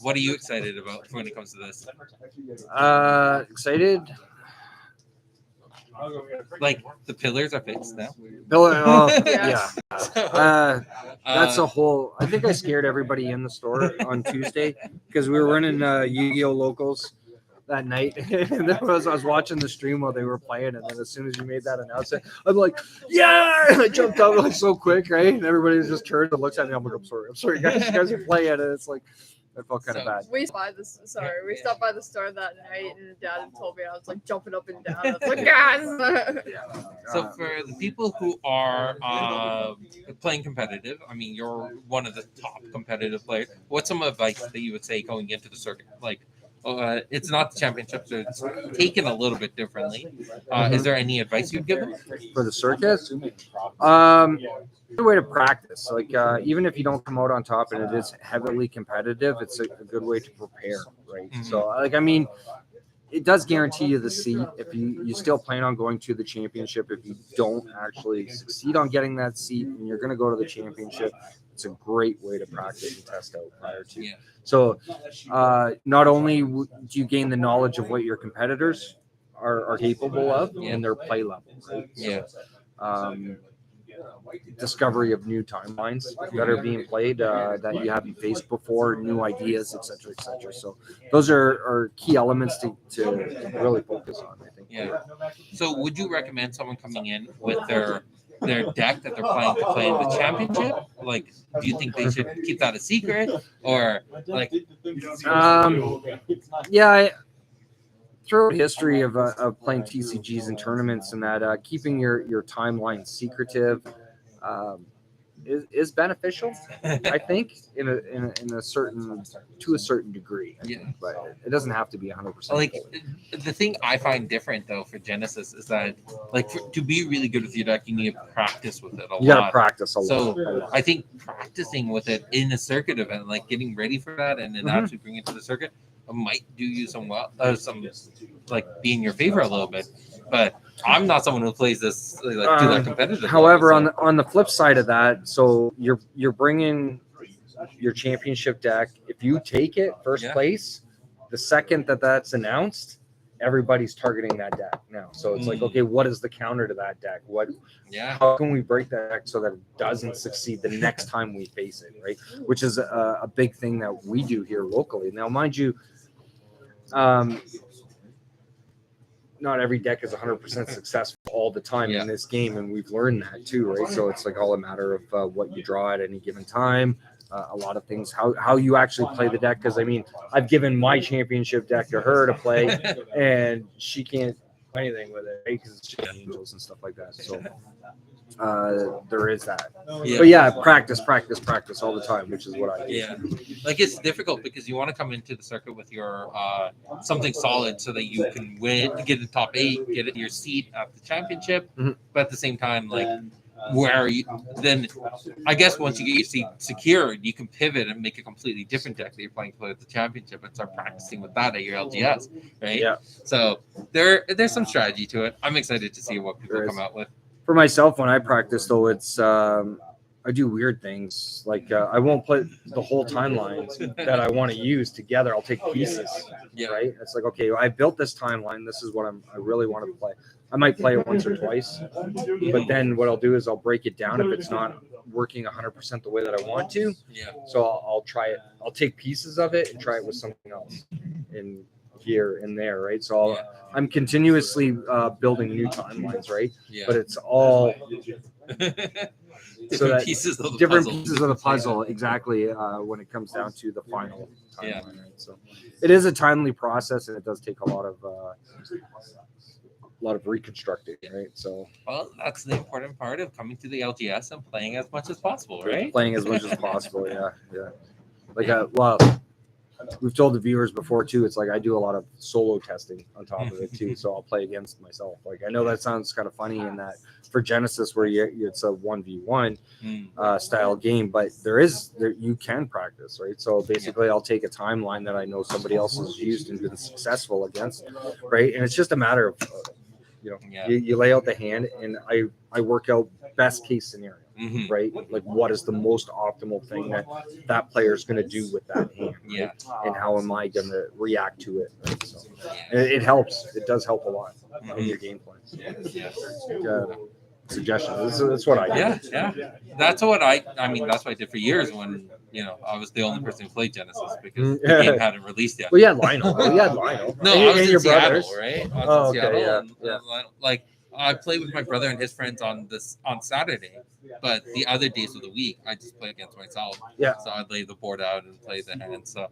S3: what are you excited about when it comes to this?
S1: Excited.
S3: Like the pillars are fixed now.
S1: Yeah. That's a whole. I think I scared everybody in the store on Tuesday because we were running Yu-Gi-Oh locals that night, and I was watching the stream while they were playing, and then as soon as you made that announcement, I'm like, yeah! I jumped out like so quick, right? And everybody just turns and looks at me. I'm like, I'm sorry, guys. You guys are playing, and it's like. I felt kind of bad.
S2: We stopped by the store that night, and Dad had told me I was like jumping up and down. I was like, yes.
S3: So for the people who are playing competitive, I mean, you're one of the top competitive players. What's some advice that you would say going into the circuit? Like, it's not the championship, so it's taken a little bit differently. Is there any advice you'd give them?
S1: For the circuit? Good way to practice. Like even if you don't come out on top and it is heavily competitive, it's a good way to prepare, right? So like I mean, it does guarantee you the seat if you still plan on going to the championship. If you don't actually succeed on getting that seat and you're going to go to the championship, it's a great way to practice and test out prior to.
S3: Yeah.
S1: So not only do you gain the knowledge of what your competitors are capable of and their play level, right?
S3: Yeah.
S1: Discovery of new timelines that are being played that you haven't faced before, new ideas, etc., etc. So those are key elements to really focus on, I think.
S3: Yeah. So would you recommend someone coming in with their deck that they're planning to play in the championship? Like, do you think they should keep that a secret, or like?
S1: Yeah. Throughout history of playing TCGs and tournaments, and that keeping your timeline secretive is beneficial, I think, in a certain degree.
S3: Yeah.
S1: But it doesn't have to be 100%.
S3: Like, the thing I find different though for Genesis is that, like, to be really good with your deck, you need to practice with it a lot.
S1: You gotta practice a lot.
S3: So I think practicing with it in a circuit event, like getting ready for that, and then actually bring it to the circuit, might do you some like be in your favor a little bit. But I'm not someone who plays this like do that competitive.
S1: However, on the flip side of that, so you're bringing your championship deck. If you take it first place, the second that's announced, everybody's targeting that deck now. So it's like, okay, what is the counter to that deck? How can we break that deck so that it doesn't succeed the next time we face it, right? Which is a big thing that we do here locally. Now, mind you, not every deck is 100% successful all the time in this game, and we've learned that too, right? So it's like all a matter of what you draw at any given time. A lot of things, how you actually play the deck. Because I mean, I've given my championship deck to her to play, and she can't do anything with it, right? Because it's just angels and stuff like that. So there is that. But yeah, practice all the time, which is what I do.
S3: Yeah, like it's difficult because you want to come into the circuit with your something solid so that you can win, get the top 8, get your seat at the championship. But at the same time, like, where are you then? I guess once you get your seat secured, you can pivot and make a completely different deck that you're playing for at the championship and start practicing with that at your LGS, right? Yeah. So there's some strategy to it. I'm excited to see what people come out with.
S1: For myself, when I practice, though, it's I do weird things. Like I won't put the whole timelines that I want to use together. I'll take pieces, right? It's like, okay, I built this timeline. This is what I really want to play. I might play it once or twice, but then what I'll do is I'll break it down if it's not working 100% the way that I want to. So I'll try it. I'll take pieces of it and try it with something else in here and there, right? So I'm continuously building new timelines, right? But it's all
S3: different pieces of
S1: the puzzle, exactly. When it comes down to the final timeline, right? So it is a timely process, and it does take a lot of reconstructing, right? So
S3: well, that's the important part of coming to the LGS and playing as much as possible, right?
S1: Playing as much as possible, yeah. Like we've told the viewers before too. It's like I do a lot of solo testing on top of it too, so I'll play against myself. Like I know that sounds kind of funny in that for Genesis where it's a 1v1 style game, but there you can practice, right? So basically, I'll take a timeline that I know somebody else has used and been successful against, right? And it's just a matter of you lay out the hand, and I work out best case scenario. Right? Like what is the most optimal thing that player is going to do with that hand? Right? And how am I going to react to it? Right? So it helps. It does help a lot in your gameplay. Suggestions. That's what I do.
S3: Yeah. That's what I mean, that's what I did for years when, I was the only person who played Genesis because the game hadn't released yet.
S1: Well, you had Lionel. No,
S3: I was in Seattle,
S1: brothers.
S3: Right? I
S1: Okay,
S3: was in Seattle. And, like, I played with my brother and his friends on Saturday, but the other days of the week I just play against myself.
S1: Yeah.
S3: So I'd lay the board out and play the hand. So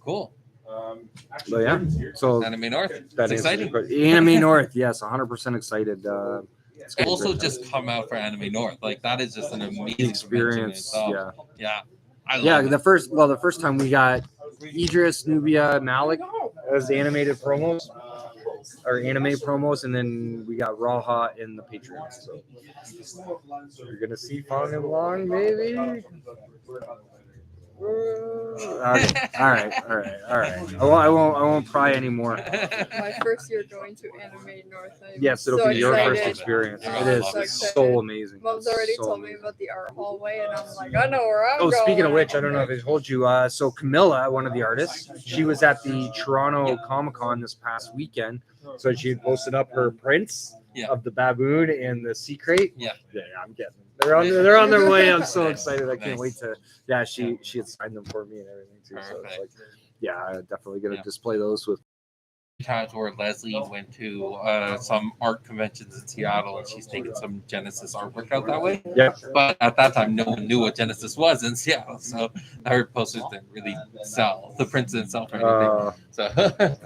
S3: cool.
S1: But yeah, so
S3: Anime North.
S1: That's
S3: exciting.
S1: Anime North, yes, 100% excited.
S3: Also, just come out for Anime North. Like that is just an amazing
S1: experience.
S3: Yeah. I love it.
S1: The first time we got Idris, Nubia, Malik as animated promos or anime promos, and then we got Raha in the Patreons. So you're gonna see Fong and Long, baby. Okay. All right. I won't pry anymore.
S2: My first year going to Anime North. I'm
S1: Yes, it'll
S2: so
S1: be your
S2: excited.
S1: first experience.
S2: Oh,
S1: It is.
S2: so
S1: It's
S2: excited.
S1: so amazing.
S2: Mom's already
S1: So
S2: told me
S1: amazing.
S2: about the art hallway, and I'm like, I know where I'm
S1: Oh,
S2: going.
S1: speaking of which, I don't know if I told you. So Camilla, one of the artists, she was at the Toronto Comic Con this past weekend. So she had posted up her prints of the baboon and the sea crate.
S3: Yeah,
S1: I'm getting them. They're on their way. I'm so
S3: Nice.
S1: excited. I can't
S3: Nice.
S1: wait to. Yeah, she had signed them for me and everything too. So it's like, yeah, I'm definitely gonna display those with.
S3: Times where Leslie went to some art conventions in Seattle and she's taking some Genesis artwork out that way.
S1: Yeah.
S3: But at that time, no one knew what Genesis was in Seattle, so her posters didn't really sell. The prints didn't sell for anything. So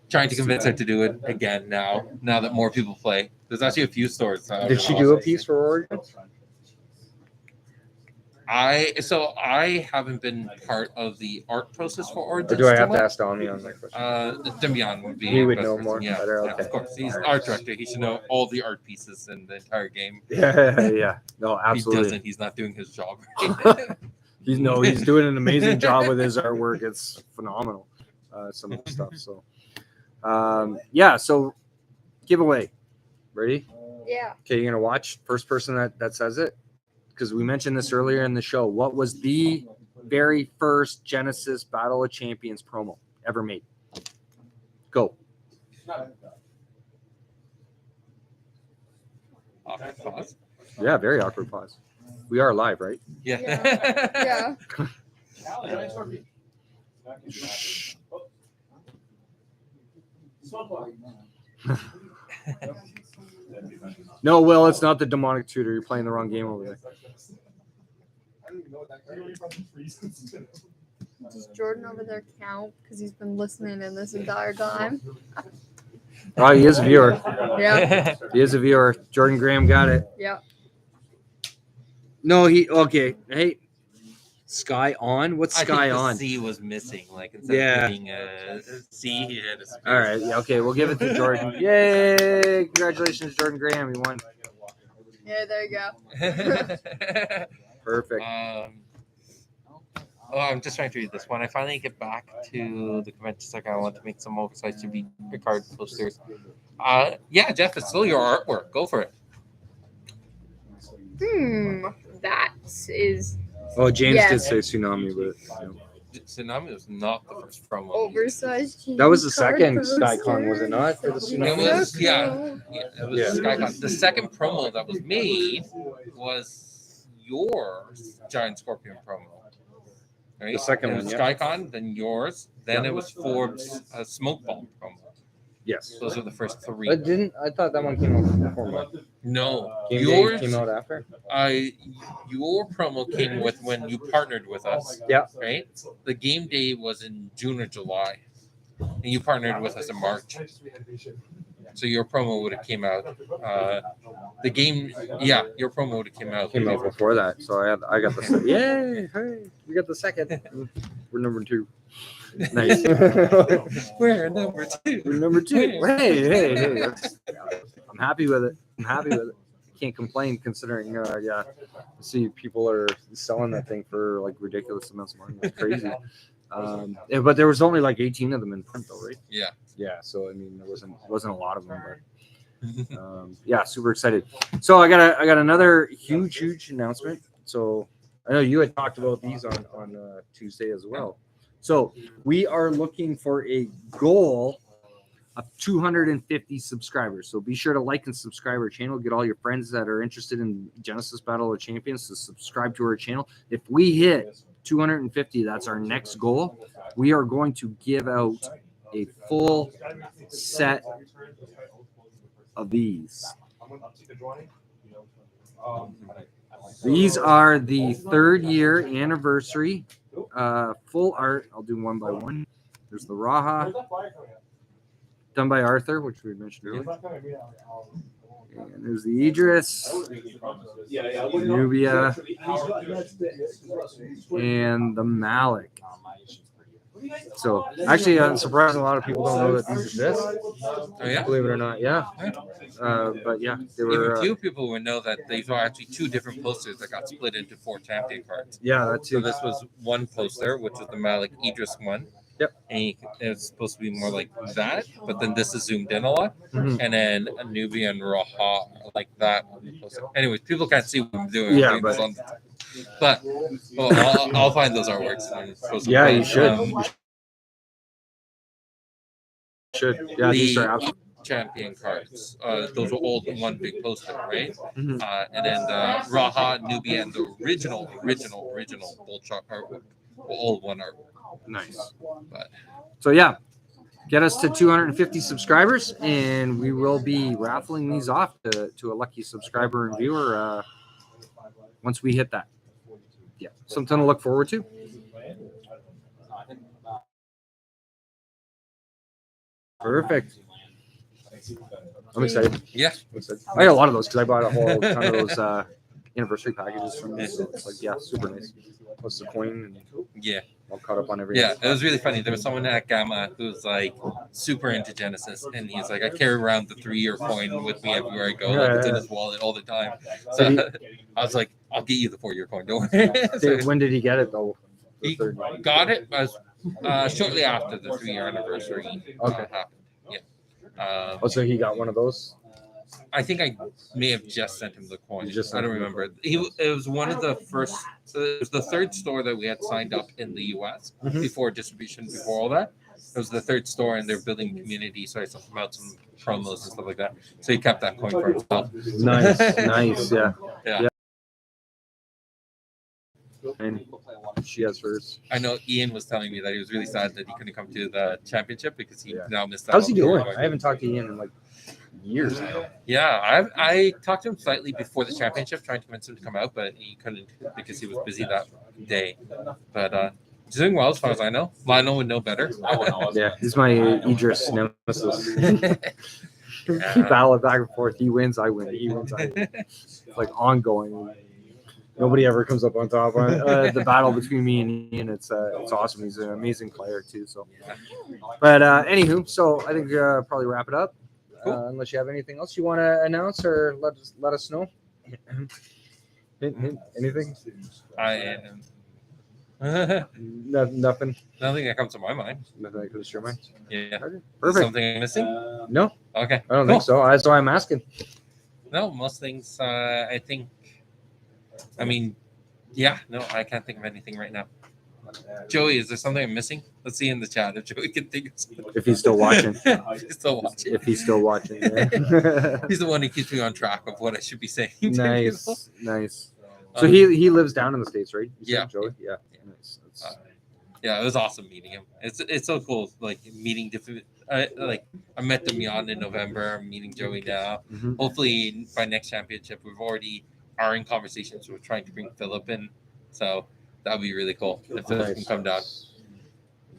S3: trying to convince her to do it again now that more people play. There's actually a few stores.
S1: Did she do a piece for Origins?
S3: I haven't been part of the art process for
S1: Or
S3: Origins.
S1: do I have to ask Tommy on that question?
S3: Demian would be.
S1: He would
S3: best
S1: know
S3: person.
S1: more.
S3: Yeah,
S1: Better.
S3: yeah,
S1: Okay.
S3: of course. He's art director. He should know all the art pieces in the entire game.
S1: Yeah. No,
S3: If he
S1: absolutely.
S3: doesn't, he's not doing his job right.
S1: He's doing an amazing job with his artwork. It's phenomenal. Some of the stuff. So, yeah. So, giveaway. Ready?
S2: Yeah.
S1: Okay, you're gonna watch first person that says it, because we mentioned this earlier in the show. What was the very first Genesis Battle of Champions promo ever made? Go.
S3: Awkward pause.
S1: Yeah, very awkward pause. We are live, right?
S3: Yeah.
S2: Yeah.
S1: No, Will, it's not the demonic tutor. You're playing the wrong game over there.
S2: Does Jordan over there count? Because he's been listening in this entire time.
S1: Oh, he is a viewer.
S2: Yeah.
S1: He is a viewer. Jordan Graham got it.
S2: Yeah.
S1: No, okay. Hey, Sky on? What's
S3: I
S1: Sky
S3: think the
S1: on?
S3: C was missing. Like instead of being a C, he had a space.
S1: All right. Yeah, okay, we'll give it to Jordan. Yay! Congratulations, Jordan Graham. You won.
S2: Yeah, there you go.
S1: Perfect.
S3: I'm just trying to read this. When I finally get back to the convention second, I want to make some oversized to be card posters. Yeah, Jeff, it's still your artwork. Go for it.
S2: That is
S1: Oh, James
S2: Yeah.
S1: did say tsunami, but
S3: Tsunami was not the first promo.
S2: oversized.
S1: that was the
S2: card
S1: second
S2: posters.
S1: SkyCon, was it not? For the
S3: It
S1: tsunami?
S3: was, it was
S1: Yeah.
S3: SkyCon. The second promo that was made was your Giant Scorpion promo. Right?
S1: The second
S3: it
S1: one,
S3: was
S1: yeah.
S3: SkyCon, then yours, then it was Forbes' Smoke Bomb promo.
S1: Yes.
S3: Those are the first three.
S1: I thought that one came out before mine.
S3: No,
S1: Game
S3: yours
S1: Day came out after?
S3: your promo came with when you partnered with us.
S1: Yeah.
S3: Right? The game day was in June or July. And you partnered with us in March. So your promo would have came out. Your promo would have came out.
S1: Came out before that. So I got the second. Yay! Hey, we got the second. We're number 2. Nice.
S3: We're number 2.
S1: We're number 2. Hey. I'm happy with it. Can't complain considering, I see people are selling that thing for like ridiculous amounts of money. It's crazy. But there was only like 18 of them in print, though, right?
S3: Yeah.
S1: Yeah. So I mean, there wasn't a lot of them, but yeah, super excited. So I got another huge announcement. So I know you had talked about these on Tuesday as well. So we are looking for a goal of 250 subscribers. So be sure to like and subscribe our channel. Get all your friends that are interested in Genesis Battle of Champions to subscribe to our channel. If we hit 250, that's our next goal. We are going to give out a full set of these. These are the 3rd year anniversary full art. I'll do one by one. There's the Raha, done by Arthur, which we mentioned earlier. And there's the Idris, Nubia, and the Malik. So actually, I'm surprised a lot of people don't know that these exist.
S3: Oh yeah.
S1: Believe it or not, yeah. But yeah, they
S3: Even
S1: were.
S3: few people would know that these are actually 2 different posters that got split into 4 champion cards.
S1: Yeah, that
S3: So
S1: too.
S3: this was one poster, which was the Malik Idris one.
S1: Yep.
S3: And it's supposed to be more like that, but then this is zoomed in a lot.
S1: Mhm.
S3: And then Anubia and Raha like that on the poster. Anyways, people can't see what I'm doing.
S1: Yeah,
S3: I'm doing this on but well, I'll find those artworks and post them.
S1: Yeah,
S3: But,
S1: you should. Should. Yeah, these are
S3: the
S1: absolutely.
S3: champion cards. Those were all in one big poster, right?
S1: Mhm.
S3: And then the Raha, Nubia, and the original Bull Chalk artwork were all one artwork.
S1: Nice.
S3: But
S1: So yeah, get us to 250 subscribers, and we will be raffling these off to a lucky subscriber and viewer once we hit that. Yeah, something to look forward to. Perfect. I'm excited.
S3: yeah,
S1: I'm excited. I got a lot of those because I bought a whole ton of those anniversary packages from this. So it's like, yeah, super nice. What's the coin? And
S3: yeah,
S1: all caught up on everything.
S3: yeah. It was really funny. There was someone at Gamma who was like super into Genesis, and he's like, I carry around the 3-year coin with me everywhere I go. Like it's in his wallet all the time. So I was like, I'll get you the 4-year coin. Don't worry. So
S1: When did he get it though? The
S3: he
S1: third.
S3: got it as shortly after the 3-year anniversary happened. Yeah.
S1: Oh, so he got one of those?
S3: I think I may have just sent him the coin.
S1: You just
S3: I don't
S1: sent him
S3: remember. It was one of the first. It was the third store that we had signed up in the U.S.
S1: Mhm.
S3: before distribution, before all that. It was the third store, and they're building community, so I sent them out some promos and stuff like that. So he kept that coin for himself.
S1: Nice, nice, yeah.
S3: Yeah.
S1: And she has hers.
S3: I know Ian was telling me that he was really sad that he couldn't come to the championship because he
S1: Yeah.
S3: now missed out.
S1: How's he
S3: on the
S1: doing?
S3: coin.
S1: I haven't talked to Ian in like years now.
S3: Yeah, I talked to him slightly before the championship, trying to convince him to come out, but he couldn't because he was busy that day. But he's doing well as far as I know. Lionel would know better.
S1: Yeah, he's my Idris nemesis. Battle back and forth. He wins, I win. He wins, I win. It's like ongoing. Nobody ever comes up on top. The battle between me and Ian, it's awesome. He's an amazing player too. So, but anywho, so I think probably wrap it up.
S3: Cool.
S1: Unless you have anything else you want to announce or let us know. Anything? Nothing.
S3: Nothing that comes to my mind.
S1: Nothing that comes to your mind.
S3: Yeah.
S1: Okay,
S3: Is
S1: perfect.
S3: something missing?
S1: No,
S3: Okay.
S1: I don't think so. That's why I'm asking.
S3: No, most things. I think. I mean, yeah. No, I can't think of anything right now. Joey, is there something I'm missing? Let's see in the chat if Joey can think of something.
S1: If he's still watching.
S3: He's still watching.
S1: If he's still watching. Yeah.
S3: He's the one who keeps me on track of what I should be saying.
S1: Nice, nice. So he lives down in the States, right? You said,
S3: Yeah.
S1: Joey. Yeah. Nice.
S3: Yeah, it was awesome meeting him. It's so cool, like meeting different. Like I met Damian in November. I'm meeting Joey now.
S1: Mhm.
S3: Hopefully by next championship, we've already are in conversations. We're trying to bring Philip in, so that would be really cool if Philip can come down.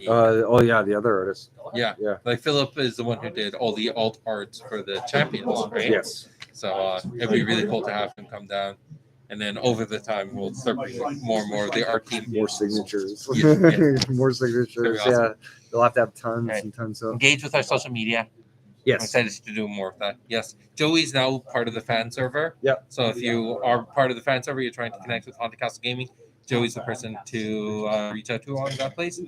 S1: Oh yeah, the other artist.
S3: Yeah,
S1: Yeah.
S3: like Philip is the one who did all the alt arts for the champions, right?
S1: Yes.
S3: So it'd be really cool to have him come down, and then over the time we'll start bringing more and more of the art team.
S1: More signatures.
S3: Yeah,
S1: More signatures.
S3: That'd be awesome.
S1: Yeah. They'll have to have tons
S3: Right.
S1: and tons of.
S3: Engage with our social media. I'm
S1: Yes.
S3: excited to do more of that. Yes. Joey's now part of the fan server.
S1: Yep.
S3: So if you are part of the fan server, you're trying to connect with Haunted Castle Gaming, Joey's the person to reach out to on that place.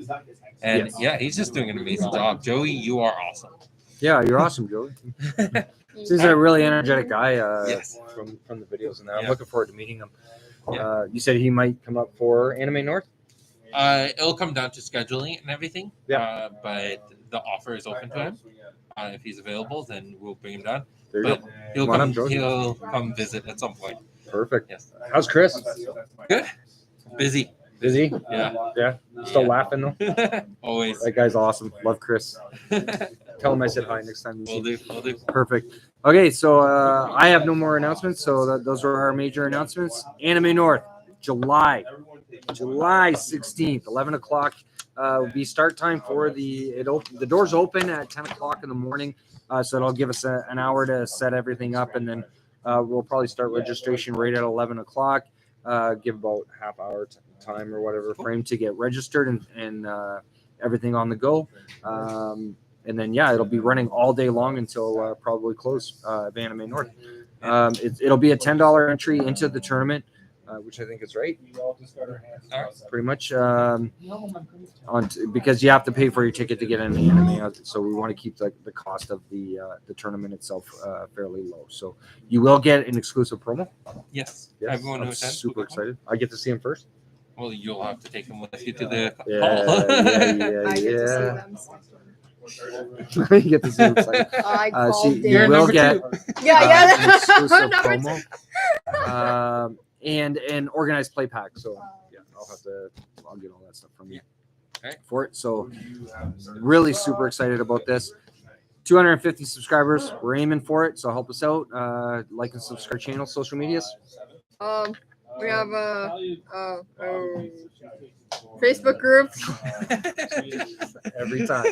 S3: And
S1: Yes.
S3: yeah, he's just doing an amazing job. Joey, you are awesome.
S1: Yeah, you're awesome, Joey. He's a really energetic guy
S3: Yes.
S1: from the videos and that. I'm
S3: Yeah.
S1: looking forward to meeting him.
S3: Yeah.
S1: You said he might come up for Anime North?
S3: It'll come down to scheduling and everything.
S1: Yeah.
S3: But the offer is open to him. If he's available, then we'll bring him down.
S1: There you
S3: But
S1: go.
S3: he'll
S1: Come on
S3: come,
S1: up, Joey.
S3: he'll come visit at some point.
S1: Perfect.
S3: Yes.
S1: How's Chris?
S3: Good. Busy.
S1: Is he?
S3: Yeah.
S1: Yeah. Still
S3: Yeah.
S1: laughing though?
S3: Always.
S1: That guy's awesome. Love Chris. Tell him I said hi next time.
S3: Will do. Will do.
S1: Perfect. Okay, so I have no more announcements. So those are our major announcements. Anime North, July 16th, 11 o'clock. Will be start time for the doors open at 10 o'clock in the morning. So it'll give us an hour to set everything up, and then we'll probably start registration right at 11 o'clock. Give about half hour time or whatever frame to get registered, and everything on the go. And then, yeah, it'll be running all day long until probably close of Anime North. It'll be a $10 entry into the tournament, which I think is right. Pretty much because you have to pay for your ticket to get in the anime. So we want to keep the cost of the tournament itself fairly low. So you will get an exclusive promo.
S3: Yes.
S1: Yes,
S3: Everyone
S1: I'm
S3: knows that.
S1: super excited. I get to see him first.
S3: Well, you'll have to take them with you to the call.
S2: I get to see them.
S1: You get to see him second.
S2: I
S1: So
S2: called
S1: you
S2: in.
S1: will get an exclusive
S2: Number
S1: promo and an organized play pack. So yeah, I'll get all that stuff from you for it. So really super excited about this. 250 subscribers. We're aiming for it. So help us out. Like and subscribe channel, social medias.
S2: We have Facebook groups.
S1: Every time.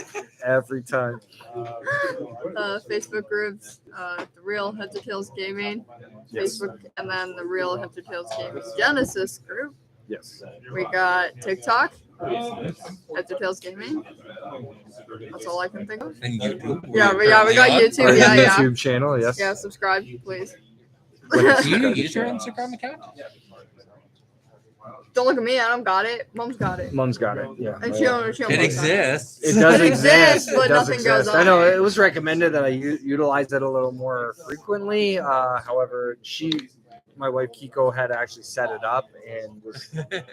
S2: Facebook groups. The Real Heads or Tails Gaming.
S1: Yes.
S2: Facebook, and then the Real Heads or Tails Gaming Genesis group.
S1: Yes.
S2: We got TikTok. Heads or Tails Gaming. That's all I can think of.
S3: And YouTube.
S2: Yeah, we got YouTube.
S1: Our
S2: Yeah.
S1: YouTube channel. Yes.
S2: Yeah, subscribe, please.
S3: Do you use your Instagram account?
S2: Don't look at me. I don't got it. Mom's got it.
S1: Mom's got it. Yeah.
S2: And she don't
S3: It exists.
S1: It does
S2: It
S1: exist,
S2: exists, but
S1: it does
S2: nothing goes
S1: exist.
S2: on
S1: I know
S2: it.
S1: it was recommended that I utilize it a little more frequently. However, my wife Kiko had actually set it up and was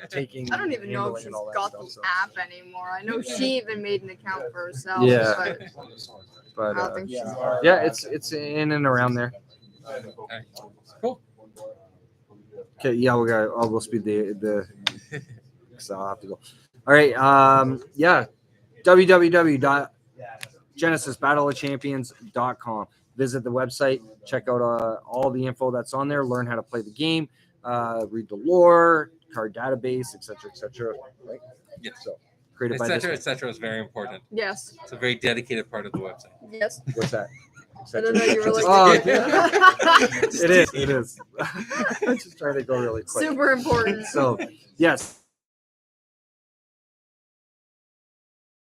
S1: taking.
S2: I don't even know if
S1: handling
S2: she's
S1: and all that
S2: got
S1: stuff,
S2: the
S1: so.
S2: app anymore. I know she even made an account for herself.
S1: Yeah.
S2: But I
S1: But
S2: don't think she's.
S1: yeah, it's in and around there.
S3: Cool.
S1: Okay, yeah, we'll speed the so I'll have to go. All right, yeah, www.genesisbattleofchampions.com. Visit the website, check out all the info that's on there, learn how to play the game, read the lore, card database, etc. Right?
S3: Yes.
S1: So created by this.
S3: etc. is very important.
S2: Yes.
S3: It's a very dedicated part of the website.
S2: Yes.
S1: What's that?
S2: I don't know. You were like.
S1: Oh, it is. I'm just trying to go really quick.
S2: Super important.
S1: So, yes.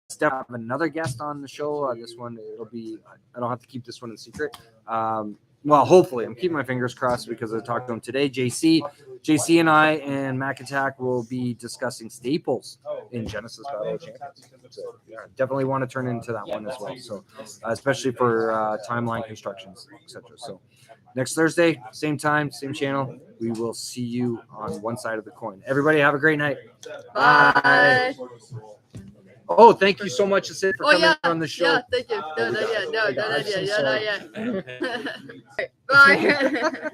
S1: Step up another guest on the show. This one, it'll be, I don't have to keep this one in secret. Well, hopefully, I'm keeping my fingers crossed because I talked to him today. JC and I and Mack-Attack will be discussing staples in Genesis Battle of Champions. So, yeah, definitely want to turn into that one as well. So, especially for timeline constructions, etc. So, next Thursday, same time, same channel. We will see you on one side of the coin. Everybody, have a great night.
S2: Bye.
S1: Oh, thank you so much, Assad, for coming on the show.
S2: Yeah, thank you. No, Bye.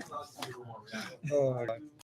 S1: Oh, my God.